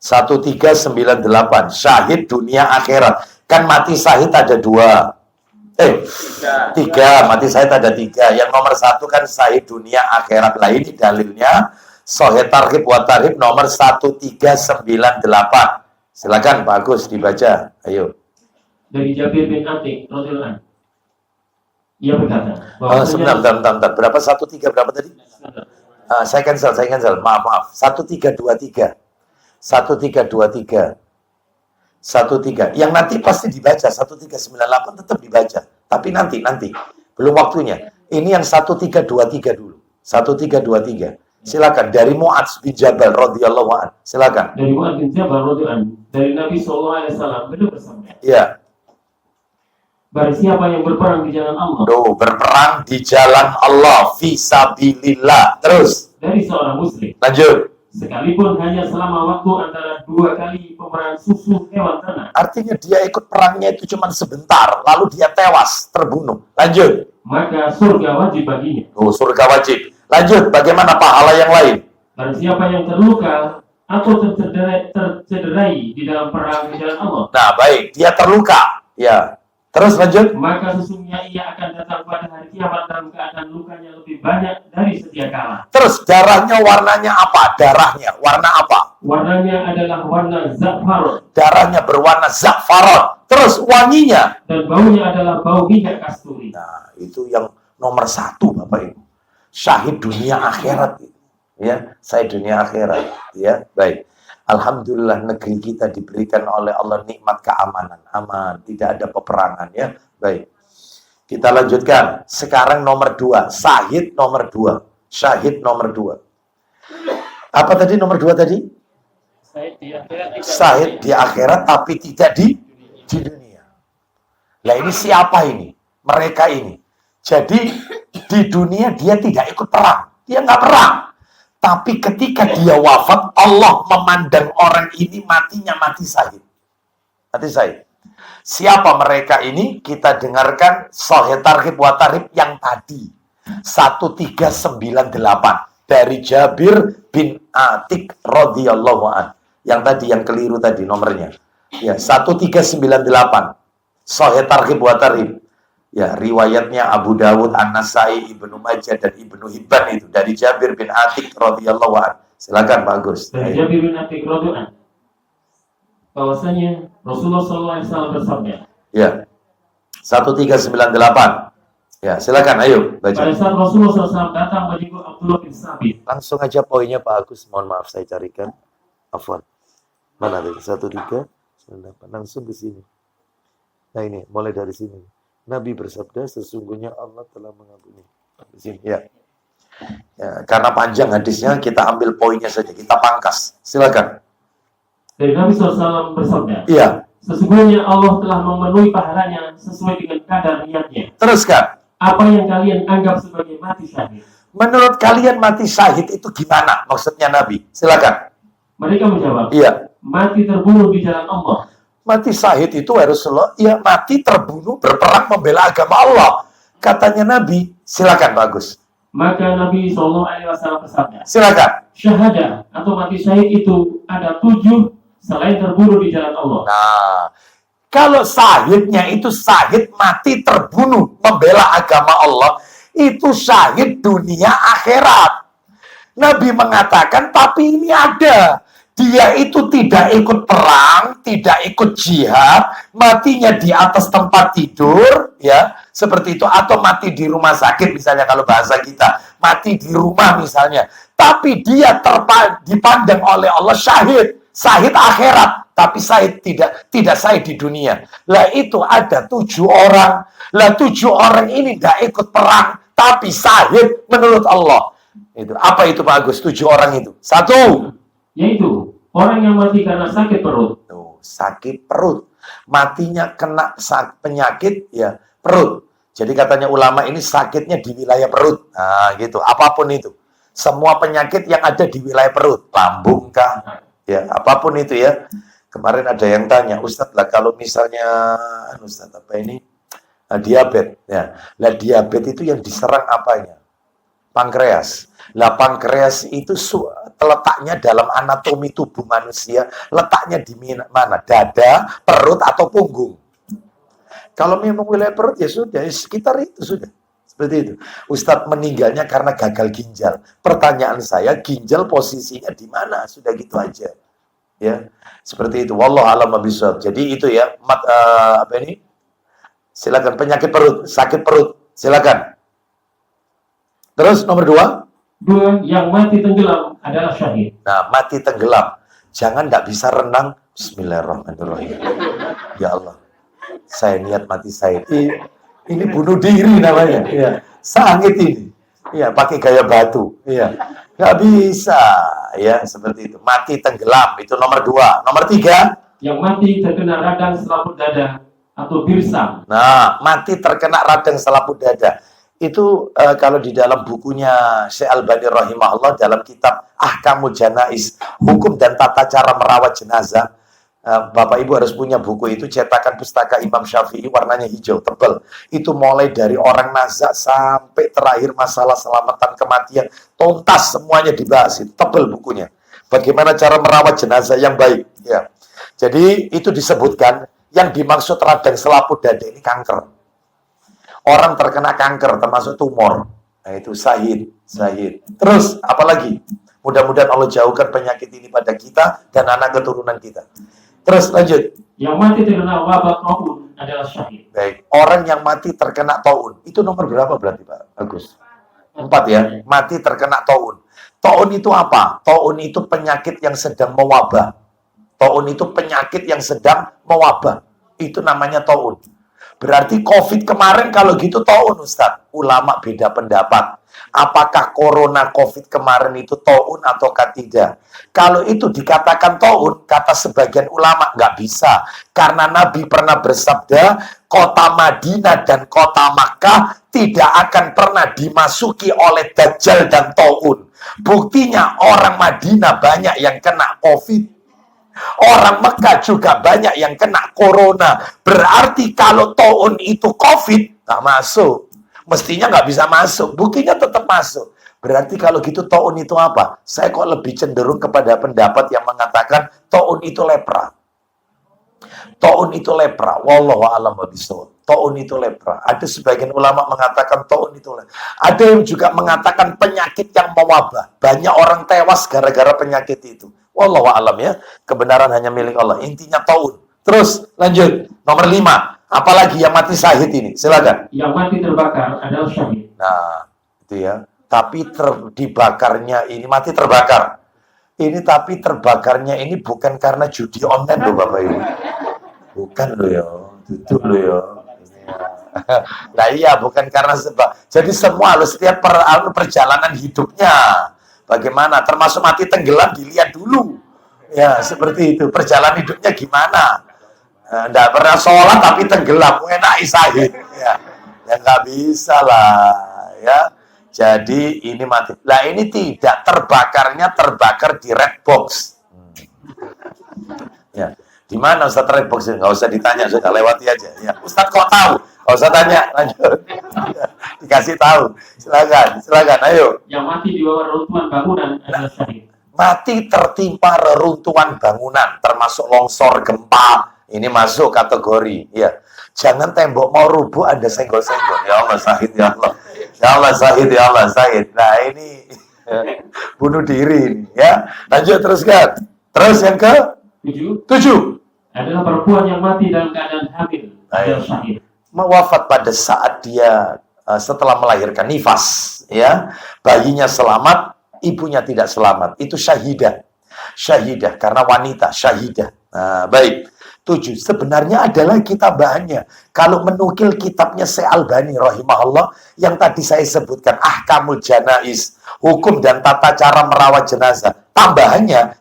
1398. Syahid dunia akhirat. Kan mati syahid ada 2. 3. Mati syahid ada 3. Yang nomor 1 kan syahid dunia akhirat. Lah ini dalilnya Sahih targhib wa tarhib nomor 1398. Silakan Pak Agus dibaca. Ayo. Dari Jabir bin Atik radhiyallahu anhu. Ia berkata, sebentar. Berapa 13 berapa tadi? Saya cancel. Maaf. 1323. 1323. 13. Yang nanti pasti dibaca 1398 tetap dibaca. Tapi nanti belum waktunya. Ini yang 1323 dulu. 1323. Silakan dari Mu'adz bin Jabal radhiyallahu anhu. Silakan. Dari Mu'adz bin Jabal radhiyallahu anhu. Dari Nabi sallallahu alaihi wasallam beliau bersabda. Iya. Barang siapa yang berperang di jalan Allah. Berperang di jalan Allah fisabilillah. Terus. Dari seorang muslim. Lanjut. Sekalipun hanya selama waktu antara 2 kali peperangan susu hewan ternak. Artinya dia ikut perangnya itu cuma sebentar, lalu dia tewas, terbunuh. Lanjut. Maka surga wajib baginya. Surga wajib. Lanjut, bagaimana pahala yang lain? Barang siapa yang terluka atau tercederai di dalam perang di jalan Allah. Nah, baik, dia terluka. Ya. Terus lanjut. Maka sesungguhnya ia akan datang pada hari kiamat dalam keadaan lukanya lebih banyak dari sedia kala. Terus darahnya warnanya apa? Warna apa? Warnanya adalah warna za'faron. Darahnya berwarna za'faron. Terus wanginya. Dan baunya adalah bau minyak kasturi. Nah, itu yang nomor 1 Bapak Ibu. Syahid dunia akhirat. Ya, syahid dunia akhirat. Ya, baik. Alhamdulillah negeri kita diberikan oleh Allah nikmat keamanan. Aman, tidak ada peperangan ya. Baik. Kita lanjutkan. Sekarang nomor 2. Syahid nomor 2. Syahid nomor 2. Apa tadi nomor 2 tadi? Syahid di akhirat tapi tidak di dunia. Lah ini siapa ini? Mereka ini. Jadi di dunia dia tidak ikut perang. Dia nggak perang. Tapi ketika dia wafat, Allah memandang orang ini matinya mati syahid. Mati syahid. Siapa mereka ini? Kita dengarkan Sahih targhib wa tarhib yang tadi. 1398 dari Jabir bin Atik radhiyallahu anhu. Yang tadi yang keliru tadi nomornya. Ya, 1398. Sahih targhib wa tarhib. Ya, riwayatnya Abu Dawud, An-Nasai, Ibnu Majah dan Ibnu Hibban itu dari Jabir bin Atik radhiyallahu anhu. Silakan Pak Agus. Dari Jabir bin Atik radhiyallahu anhu. Bahwasanya Rasulullah sallallahu alaihi wasallam bersabda. Ya. 1398. Ya, silakan, ayo baca. Pada saat Rasulullah SAW datang menjenguk Abdullah bin Sabit. Langsung aja poinnya Pak Agus, mohon maaf saya carikan. Afwan. Mana tadi? 13, 98. Langsung ke sini. Nah ini, mulai dari sini. Nabi bersabda, sesungguhnya Allah telah mengampuni. Di sini, ya. Ya, karena panjang hadisnya, kita ambil poinnya saja, kita pangkas. Silakan. Dari Nabi SAW bersabda. Iya. Sesungguhnya Allah telah memenuhi pahalanya sesuai dengan kadar niatnya. Teruskan. Apa yang kalian anggap sebagai mati syahid? Menurut kalian mati syahid itu gimana? Maksudnya Nabi. Silakan. Mereka menjawab. Iya. Mati terbunuh di jalan Allah. Mati syahid itu Rasulullah, ya mati terbunuh berperang membela agama Allah. Katanya Nabi. Silakan bagus. Maka Nabi SAW bersabda. Silakan. Syahadah atau mati syahid itu ada 7 selain terbunuh di jalan Allah. Nah, kalau syahidnya itu syahid mati terbunuh membela agama Allah, itu syahid dunia akhirat. Nabi mengatakan, tapi ini ada. Dia itu tidak ikut perang, tidak ikut jihad, matinya di atas tempat tidur, ya, seperti itu, atau mati di rumah sakit misalnya kalau bahasa kita, mati di rumah misalnya. Tapi dia dipandang oleh Allah syahid akhirat, tapi syahid tidak syahid di dunia. Lah itu ada 7 orang. Lah 7 orang ini tidak ikut perang, tapi syahid menurut Allah. Itu apa itu Pak Agus? 7 orang itu. 1. Yaitu orang yang mati karena sakit perut. Tuh, sakit perut. Matinya kena penyakit ya perut. Jadi katanya ulama ini sakitnya di wilayah perut. Nah, gitu. Apapun itu. Semua penyakit yang ada di wilayah perut, lambung kah? Ya, apapun itu ya. Kemarin ada yang tanya, Ustadz lah kalau misalnya Ustadz apa ini? Diabetes ya. Lah diabetes itu yang diserang apanya? Pankreas. Lah pankreas itu letaknya dalam anatomi tubuh manusia, letaknya di mana? Dada, perut atau punggung. Kalau memang wilayah perut ya sudah, sekitar itu sudah. Seperti itu. Ustadz meninggalnya karena gagal ginjal. Pertanyaan saya, ginjal posisinya di mana? Sudah gitu aja. Ya, seperti itu. Wallahu a'lam bishawab. Jadi itu ya, apa ini? Silakan penyakit perut, sakit perut. Silakan. Terus nomor 2. 2, yang mati tenggelam adalah syahid. Nah, mati tenggelam. Jangan tidak bisa renang. Bismillahirrahmanirrahim. Ya Allah. Saya niat mati syahid. Ini bunuh diri namanya. Ya. Sangit ini. Ya, pakai gaya batu. Ya. Nggak bisa. Ya, seperti itu. Mati tenggelam. Itu nomor 2. Nomor 3. Yang mati terkena radang selaput dada atau birsam. Nah, mati terkena radang selaput dada. Itu kalau di dalam bukunya Syekh Albani rahimahullah dalam kitab Ahkamul Janaiz, hukum dan tata cara merawat jenazah. Bapak Ibu harus punya buku itu, cetakan pustaka Imam Syafi'i, warnanya hijau, tebal. Itu mulai dari orang nazak sampai terakhir masalah selamatan kematian, tuntas semuanya dibahas. Itu tebal bukunya. Bagaimana cara merawat jenazah yang baik. Ya. Jadi itu disebutkan yang dimaksud radang selaput dada ini kanker. Orang terkena kanker termasuk tumor. Nah itu syahid. Terus apalagi? Mudah-mudahan Allah jauhkan penyakit ini pada kita dan anak keturunan kita. Terus lanjut. Yang mati terkena wabah taun adalah syahid. Baik. Orang yang mati terkena taun. Itu nomor berapa berarti Pak Agus? 4 ya. Mati terkena taun. Taun itu apa? Taun itu penyakit yang sedang mewabah. Taun itu penyakit yang sedang mewabah. Itu namanya taun. Berarti COVID kemarin kalau gitu taun Ustaz. Ulama beda pendapat. Apakah corona COVID kemarin itu taun ataukah tidak? Kalau itu dikatakan taun, kata sebagian ulama, nggak bisa. Karena Nabi pernah bersabda, kota Madinah dan kota Makkah tidak akan pernah dimasuki oleh Dajjal dan taun. Buktinya orang Madinah banyak yang kena COVID. Orang Mekah juga banyak yang kena corona. Berarti kalau taun itu COVID, nggak masuk. Mestinya nggak bisa masuk. Buktinya tetap masuk. Berarti kalau gitu taun itu apa? Saya kok lebih cenderung kepada pendapat yang mengatakan taun itu lepra. Taun itu lepra. Wallahu a'lam bishawab. Taun itu lepra. Ada sebagian ulama mengatakan taun itu lepra. Ada yang juga mengatakan penyakit yang mewabah. Banyak orang tewas gara-gara penyakit itu. Wallahu a'lam ya. Kebenaran hanya milik Allah. Intinya taun. Terus lanjut. Nomor 5. Apalagi yang mati syahid ini, silakan. Yang mati terbakar adalah syahid. Nah, itu ya. Tapi dibakarnya ini mati terbakar. Ini tapi terbakarnya ini bukan karena judi online loh Bapak Ibu. Bukan loh ya, itu loh ya. Nah iya, bukan karena sebab. Jadi semua harus setiap perjalanan hidupnya. Bagaimana? Termasuk mati tenggelam dilihat dulu. Ya, seperti itu. Perjalanan hidupnya gimana? Nggak pernah sholat tapi tenggelam. Enak syahid. Ya, ya nggak bisa lah. Ya. Jadi ini mati. Lah ini tidak, terbakar di red box. Ya. Di mana Ustaz red box? Nggak usah ditanya, sudah lewati aja. Ya, Ustaz kok tahu? Nggak usah tanya, lanjut. Dikasih tahu. Silakan, ayo. Yang mati di bawah reruntuhan bangunan adalah syahid. Mati tertimpa reruntuhan bangunan, termasuk longsor, gempa. Ini masuk kategori. Ya. Jangan tembok mau rubuh ada senggol-senggol. Ya Allah, syahid ya Allah. Ya Allah, syahid ya Allah, syahid. Nah ini bunuh diri ini, ya. Lanjut teruskan. Terus yang ke 7 adalah perempuan yang mati dalam keadaan hamil. Adalah syahid. Wafat pada saat dia setelah melahirkan nifas, ya. Bayinya selamat, ibunya tidak selamat. Itu syahidah. Syahidah karena wanita, syahidah. Nah, baik. 7. Sebenarnya adalah tambahannya. Kalau menukil kitabnya Syekh Albani rahimahullah yang tadi saya sebutkan, Ahkamul Janaiz, hukum dan tata cara merawat jenazah. Tambahannya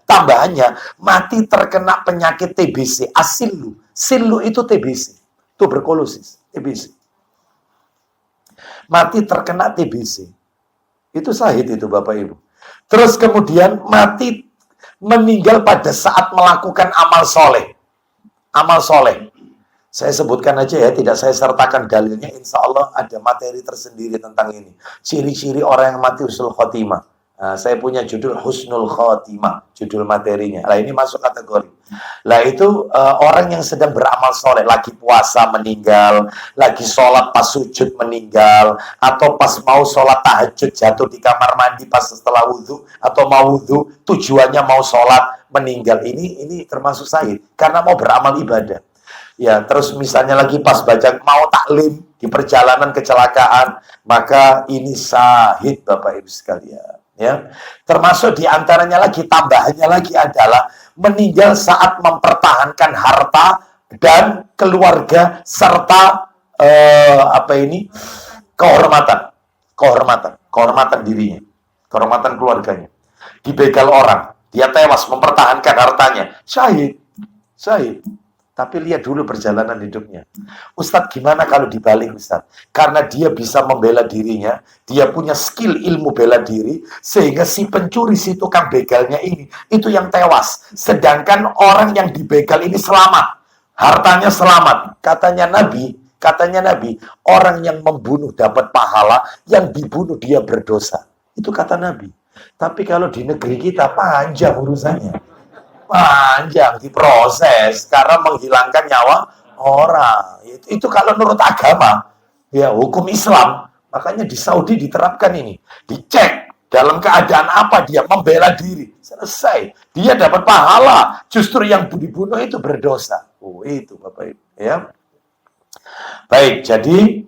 mati terkena penyakit TBC, asilu. Silu itu TBC, tuberkulosis, TBC. Mati terkena TBC. Itu syahid itu Bapak Ibu. Terus kemudian mati meninggal pada saat melakukan amal soleh. Amal soleh. Saya sebutkan aja ya, tidak saya sertakan dalilnya. Insya Allah ada materi tersendiri tentang ini. Ciri-ciri orang yang mati husnul khotimah. Nah, saya punya judul Husnul Khotimah, judul materinya. Nah ini masuk kategori. Nah itu orang yang sedang beramal soleh, lagi puasa meninggal, lagi sholat pas sujud meninggal, atau pas mau sholat tahajud jatuh di kamar mandi pas setelah wudhu, atau mau wudhu tujuannya mau sholat meninggal. Ini termasuk syahid karena mau beramal ibadah. Ya terus misalnya lagi pas baca mau taklim di perjalanan kecelakaan, maka ini syahid Bapak Ibu sekalian. Ya, termasuk diantaranya lagi, tambahannya lagi adalah meninggal saat mempertahankan harta dan keluarga serta kehormatan dirinya, kehormatan keluarganya. Dibegal orang, dia tewas mempertahankan hartanya, syahid. Tapi lihat dulu perjalanan hidupnya. Ustadz gimana kalau dibalik Ustadz? Karena dia bisa membela dirinya, dia punya skill ilmu bela diri, sehingga si pencuri, si tukang begalnya ini, itu yang tewas. Sedangkan orang yang dibegal ini selamat. Hartanya selamat. Katanya Nabi, orang yang membunuh dapat pahala, yang dibunuh dia berdosa. Itu kata Nabi. Tapi kalau di negeri kita panjang urusannya. Panjang diproses karena menghilangkan nyawa orang. Itu kalau menurut agama, ya hukum Islam. Makanya di Saudi diterapkan ini. Dicek dalam keadaan apa dia membela diri. Selesai. Dia dapat pahala. Justru yang dibunuh itu berdosa. Oh, itu Bapak Ibu. Ya. Baik, jadi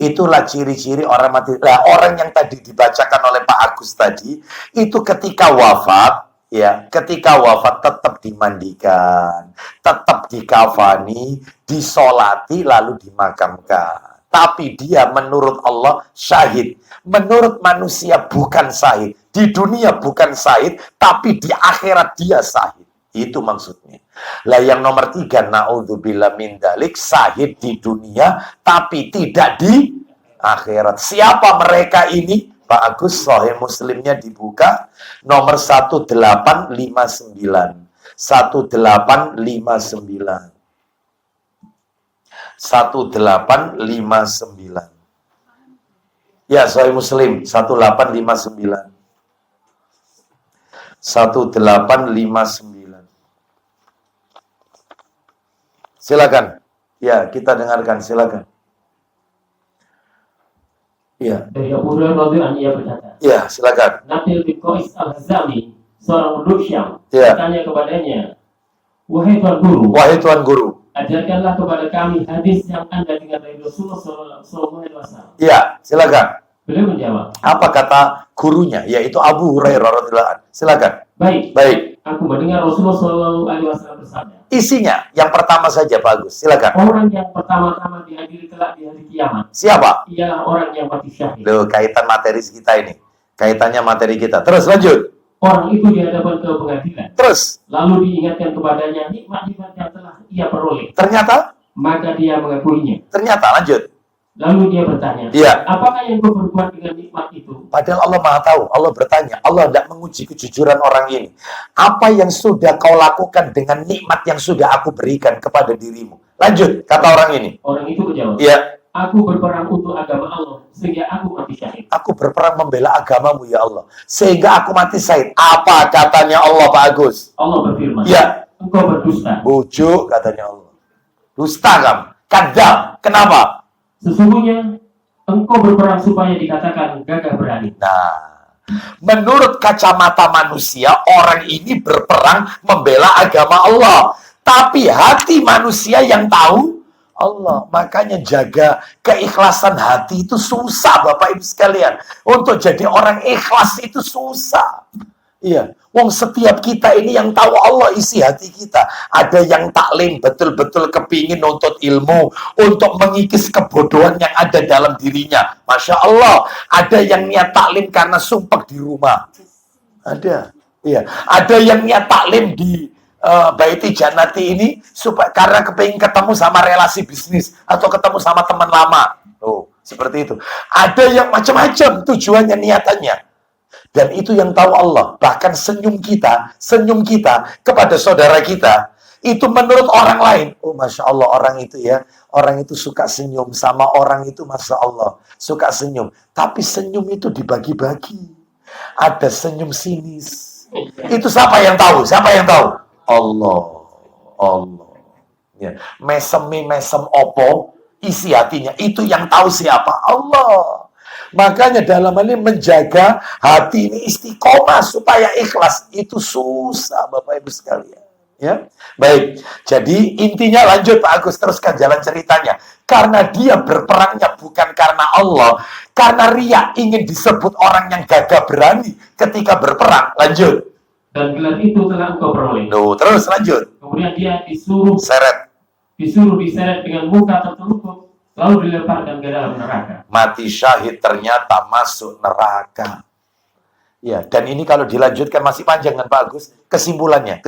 itulah ciri-ciri orang mati. Nah, orang yang tadi dibacakan oleh Pak Agus tadi, itu ketika wafat, ya, ketika wafat tetap dimandikan, tetap dikafani, disolati, lalu dimakamkan. Tapi dia menurut Allah syahid. Menurut manusia bukan syahid. Di dunia bukan syahid, tapi di akhirat dia syahid. Itu maksudnya. Lah yang nomor 3, na'udzubillah min dzalik, syahid di dunia, tapi tidak di akhirat. Siapa mereka ini? Pak Agus, Sahih Muslimnya dibuka, nomor 1859. 1859. 1859. Ya, Sahih Muslim 1859. 1859. Silakan. Ya, kita dengarkan, silakan. Ya. Dari Abu Hurairah radhiyallahu anhu ia berkata. Ya, silakan. Nabil bin Qais al-Hazami, seorang penduduk Syam, ya, bertanya kepadanya, "Wahai Tuan Guru." Wahai Tuan Guru. ajarkanlah kepada kami hadis yang Anda dengar dari Rasulullah SAW. Iya, silakan. Beliau menjawab. Apa kata gurunya? Yaitu Abu Hurairah radhiyallahu anhu. Silakan. Baik. Aku mendengar Rasulullah SAW bersabda. Isinya, yang pertama saja bagus. Silakan. Orang yang pertama-tama dihadiri kelak di hari kiamat. Siapa? Ialah orang yang mati syahid. Loh, kaitan materi kita ini. Kaitannya materi kita. Terus lanjut. Orang itu dihadapkan ke pengadilan. Terus. Lalu diingatkan kepadanya nikmat-nikmat yang telah ia peroleh. Ternyata? Maka dia mengakuinya. Ternyata, lanjut. Lalu dia bertanya, apakah yang kau berbuat dengan nikmat itu? Padahal Allah Maha tahu. Allah bertanya, Allah tidak menguji kejujuran orang ini. Apa yang sudah kau lakukan dengan nikmat yang sudah aku berikan kepada dirimu? Lanjut, kata orang ini. Orang itu menjawab, aku berperang untuk agama Allah, sehingga aku mati syahid. Aku berperang membela agamamu, ya Allah, sehingga aku mati syahid. Apa katanya Allah, Pak Agus? Allah berfirman, engkau berdusta. Bujuk, katanya Allah. Dusta kamu, kadang. Kenapa? Sesungguhnya engkau berperang supaya dikatakan gagah berani. Nah, menurut kacamata manusia, orang ini berperang membela agama Allah. Tapi hati manusia yang tahu Allah. Makanya jaga keikhlasan hati itu susah, Bapak Ibu sekalian. Untuk jadi orang ikhlas itu susah. Iya, wong setiap kita ini yang tahu Allah isi hati kita. Ada yang taklim betul-betul kepingin nuntut ilmu untuk mengikis kebodohan yang ada dalam dirinya. Masya Allah, ada yang niat taklim karena sumpah di rumah. Ada, iya. Ada yang niat taklim di Baiti Janati ini supaya karena kepingin ketemu sama relasi bisnis atau ketemu sama teman lama. Oh, seperti itu. Ada yang macam-macam tujuannya, niatannya. Dan itu yang tahu Allah. Bahkan senyum kita kepada saudara kita, itu menurut orang lain. Oh, Masya Allah, orang itu suka senyum. Sama orang itu, Masya Allah, suka senyum. Tapi senyum itu dibagi-bagi. Ada senyum sinis. Itu siapa yang tahu? Allah. Ya. Mesem opo, isi hatinya. Itu yang tahu siapa? Allah. Makanya dalam hal ini menjaga hati ini istiqomah supaya ikhlas itu susah, Bapak Ibu sekalian. Ya, baik. Jadi intinya lanjut Pak Agus, teruskan jalan ceritanya. Karena dia berperangnya bukan karena Allah, karena ria, ingin disebut orang yang gagah berani ketika berperang. Lanjut. Dan gelar itu telah engkau peroleh. Terus lanjut. Kemudian dia disuruh diseret dengan muka tertelungkup. Lalu dilemparkan ke dalam neraka. Mati syahid ternyata masuk neraka. Ya, dan ini kalau dilanjutkan masih panjang kan Pak Agus? Kesimpulannya.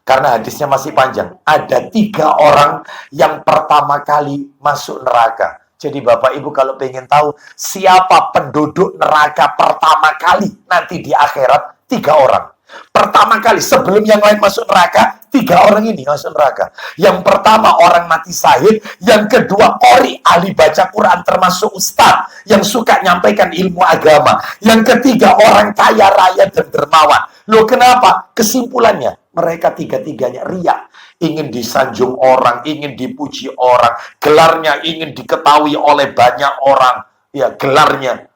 Karena hadisnya masih panjang. Ada 3 orang yang pertama kali masuk neraka. Jadi Bapak Ibu kalau pengen tahu siapa penduduk neraka pertama kali nanti di akhirat, 3 orang. Pertama kali sebelum yang lain masuk neraka, 3 orang ini masuk neraka. Yang pertama orang mati syahid, yang kedua qori, ahli baca Quran termasuk ustaz yang suka nyampaikan ilmu agama, yang ketiga orang kaya raya dan dermawan. Loh kenapa? Kesimpulannya mereka 3-tiganya riya, ingin disanjung orang, ingin dipuji orang, gelarnya ingin diketahui oleh banyak orang. Ya, gelarnya.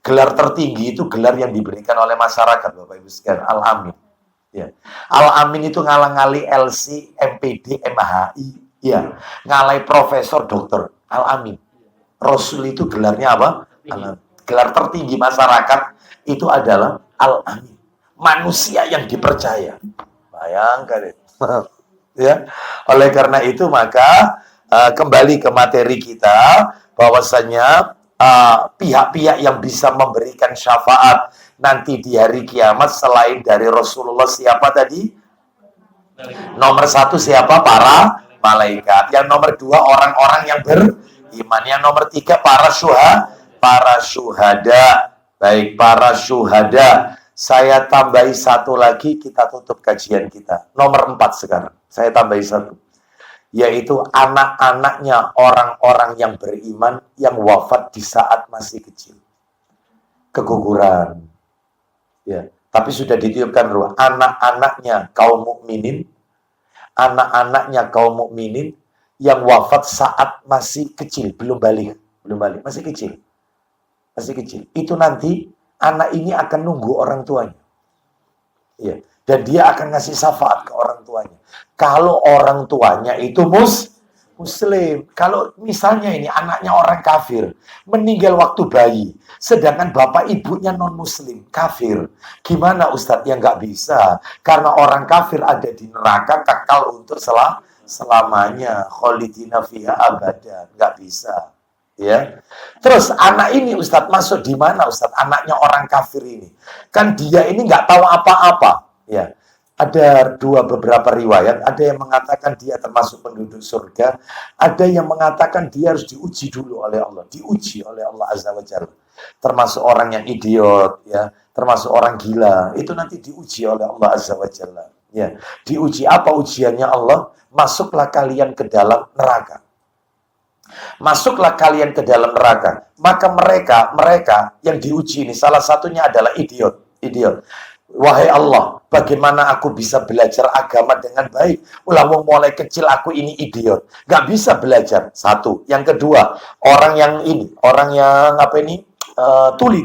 Gelar tertinggi itu gelar yang diberikan oleh masyarakat, Bapak Ibu sekalian, Al-Amin. Ya. Al-Amin itu ngalang-ngali LC, MPD, MHI, ya. Ngalai profesor, dokter, Al-Amin. Rasul itu gelarnya apa? Al-Amin. Gelar tertinggi masyarakat itu adalah Al-Amin. Manusia yang dipercaya. Bayangkan itu. Ya. Oleh karena itu maka kembali ke materi kita, bahwasanya pihak-pihak yang bisa memberikan syafaat nanti di hari kiamat selain dari Rasulullah siapa tadi? Nomor 1 siapa? Para malaikat. Yang nomor 2 orang-orang yang beriman. Yang nomor 3 para syuhada. Baik, para syuhada. Saya tambahi 1 lagi, kita tutup kajian kita. Nomor 4 sekarang. Saya tambahi 1. Yaitu anak-anaknya orang-orang yang beriman yang wafat di saat masih kecil. Keguguran. Ya, tapi sudah ditiupkan ruh. Anak-anaknya kaum mukminin yang wafat saat masih kecil, belum balik, masih kecil. Itu nanti anak ini akan nunggu orang tuanya. Ya, dan dia akan ngasih syafaat ke orang orang tuanya. Kalau orang tuanya itu Muslim. Kalau misalnya ini anaknya orang kafir, meninggal waktu bayi, sedangkan bapak ibunya non-muslim, kafir. Gimana Ustadz? Ya nggak bisa. Karena orang kafir ada di neraka kekal untuk selamanya. Kholidina fiha abadan. Nggak bisa. Ya. Terus anak ini Ustadz masuk di mana Ustadz? Anaknya orang kafir ini. Kan dia ini nggak tahu apa-apa. Ya. Ada beberapa riwayat, ada yang mengatakan dia termasuk penduduk surga, ada yang mengatakan dia harus diuji dulu oleh Allah, diuji oleh Allah Azza wa Jalla. Termasuk orang yang idiot, ya, termasuk orang gila, itu nanti diuji oleh Allah Azza wa Jalla. Ya, diuji apa ujiannya Allah? Masuklah kalian ke dalam neraka. Masuklah kalian ke dalam neraka. Maka mereka yang diuji ini salah satunya adalah idiot. Wahai Allah, bagaimana aku bisa belajar agama dengan baik? Ulang mulai kecil aku ini idiot. Gak bisa belajar. Satu. Yang kedua, orang yang tuli,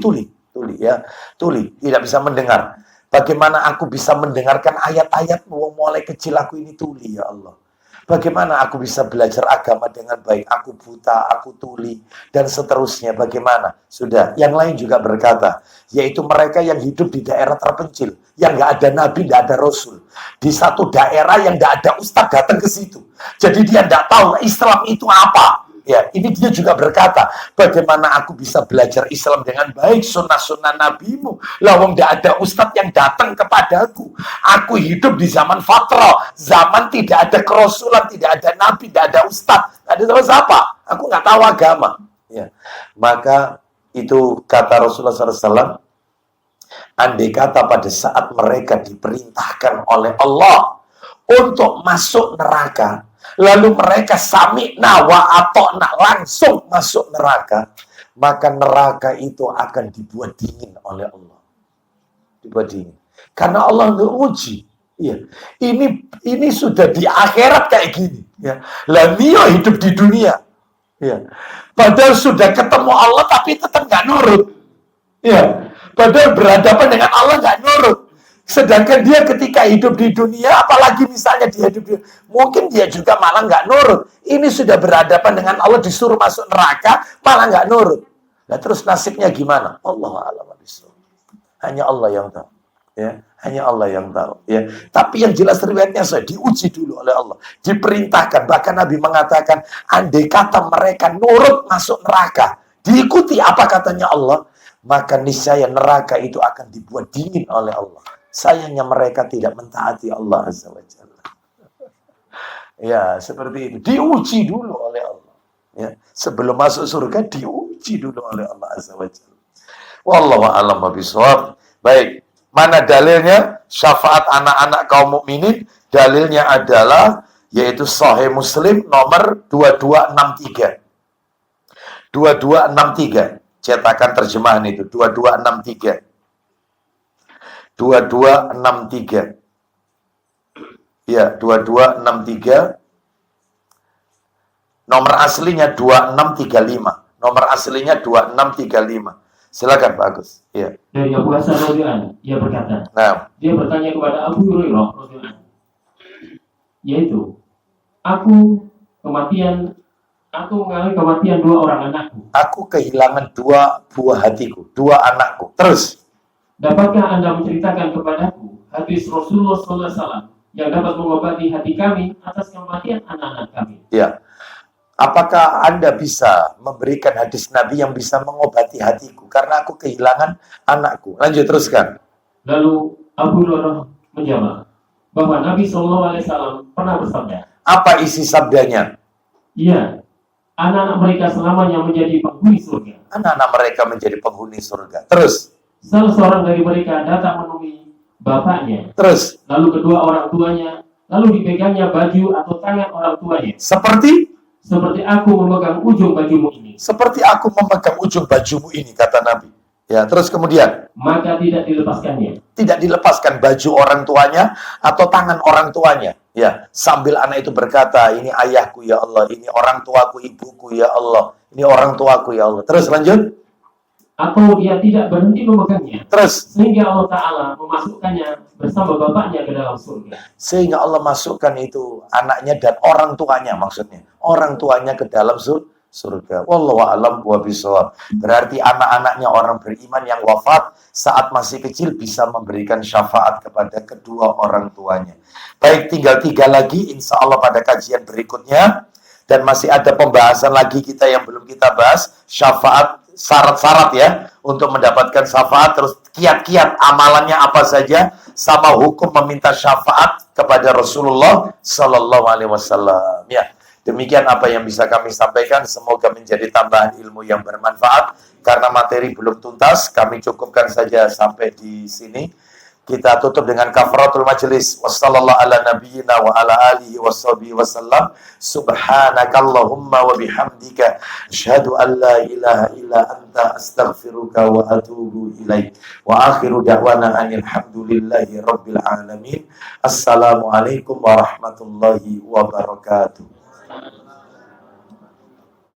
ya. Tuli, tidak bisa mendengar. Bagaimana aku bisa mendengarkan ayat-ayat? Mulai kecil aku ini tuli, ya Allah. Bagaimana aku bisa belajar agama dengan baik? Aku buta, aku tuli, dan seterusnya. Bagaimana? Sudah. Yang lain juga berkata, yaitu mereka yang hidup di daerah terpencil, yang nggak ada nabi, nggak ada rasul. Di satu daerah yang nggak ada ustadz datang ke situ. Jadi dia nggak tahu Islam itu apa. Ya, ini dia juga berkata, bagaimana aku bisa belajar Islam dengan baik, sunnah-sunnah nabimu. Lawang tidak ada ustadz yang datang kepadaku. Aku hidup di zaman fatrah, zaman tidak ada kerasulan, tidak ada nabi, tidak ada ustadz. Ada terus apa? Aku nggak tahu agama. Ya, maka itu kata Rasulullah SAW, andai kata pada saat mereka diperintahkan oleh Allah untuk masuk neraka, lalu mereka sami'na wa ata'na langsung masuk neraka, maka neraka itu akan dibuat dingin oleh Allah. Dibuat dingin. Karena Allah nge-uji. Iya. Ini sudah di akhirat kayak gini. Ya. Lah Nio hidup di dunia. Ya. Padahal sudah ketemu Allah tapi tetap nggak nurut. Ya. Padahal berhadapan dengan Allah nggak nurut. Sedangkan dia ketika hidup di dunia, apalagi misalnya dia hidup di mungkin dia juga malah nggak nurut. Ini sudah berhadapan dengan Allah, disuruh masuk neraka, malah nggak nurut. Nah terus nasibnya gimana? Allahu a'lam bishawab. Hanya Allah yang tahu. Ya, hanya Allah yang tahu. Ya, tapi yang jelas riwayatnya saya diuji dulu oleh Allah, diperintahkan. Bahkan Nabi mengatakan, andai kata mereka nurut masuk neraka, diikuti apa katanya Allah, maka niscaya neraka itu akan dibuat dingin oleh Allah. Sayangnya mereka tidak mentaati Allah Azza wa Jalla. Ya, seperti itu. Diuji dulu oleh Allah. Ya, sebelum masuk surga, diuji dulu oleh Allah Azza wa Jalla. Wallahu a'lam bishawab. Baik, mana dalilnya? Syafaat anak-anak kaum mukminin. Dalilnya adalah, yaitu Sahih Muslim nomor 2263. 2263. Cetakan terjemahan itu, 2263. 2263. Ya, 2263. Nomor aslinya 2635. Nomor aslinya 2635. Silakan Pak Agus. Ya. Dari Abu Hasan radhiyallahu, ia berkata. Nah. Dia bertanya kepada Abu Hurairah radhiyallahu, yaitu, aku mengalami kematian dua orang anakku. Aku kehilangan dua buah hatiku, dua anakku. Terus. Dapatkah Anda menceritakan kepadaku hadis Rasulullah SAW yang dapat mengobati hati kami atas kematian anak-anak kami? Ya. Apakah Anda bisa memberikan hadis Nabi yang bisa mengobati hatiku? Karena aku kehilangan anakku. Lanjut, teruskan. Lalu Abu Hurairah menjawab bahwa Nabi SAW pernah bersabda. Apa isi sabdanya? Iya. Anak-anak mereka selamanya menjadi penghuni surga. Anak-anak mereka menjadi penghuni surga. Terus. Salah seorang dari mereka datang menemui bapaknya. Terus. Lalu kedua orang tuanya, lalu dipegangnya baju atau tangan orang tuanya. Seperti aku memegang ujung bajumu ini. Seperti aku memegang ujung bajumu ini, kata Nabi. Ya, terus kemudian. Maka tidak dilepaskannya. Tidak dilepaskan baju orang tuanya atau tangan orang tuanya. Ya, sambil anak itu berkata, ini ayahku ya Allah, ini orang tuaku, ibuku ya Allah, ini orang tuaku ya Allah. Terus lanjut. atau dia tidak berhenti memegangnya. Terus sehingga Allah Ta'ala memasukkannya bersama bapaknya ke dalam surga. Sehingga Allah masukkan itu anaknya dan orang tuanya, maksudnya orang tuanya ke dalam surga. Wallahu a'lam bishawab. Berarti anak-anaknya orang beriman yang wafat saat masih kecil bisa memberikan syafaat kepada kedua orang tuanya. Baik, tinggal 3 lagi insya Allah pada kajian berikutnya. Dan masih ada pembahasan lagi kita yang belum kita bahas, syafaat, syarat-syarat ya untuk mendapatkan syafaat, terus kiat-kiat amalannya apa saja, sama hukum meminta syafaat kepada Rasulullah Sallallahu Alaihi Wasallam. Ya, demikian apa yang bisa kami sampaikan. Semoga menjadi tambahan ilmu yang bermanfaat. Karena materi belum tuntas, kami cukupkan saja sampai di sini. Kita tutup dengan kafaratul majelis. Wassallallahu ala nabiyyina wa ala alihi washabihi wasallam. Subhanakallahumma wa bihamdika asyhadu an la ilaha illa anta astaghfiruka wa atubu ilaik. Wa akhiru da'wana alhamdulillahi rabbil alamin. Assalamualaikum warahmatullahi wabarakatuh.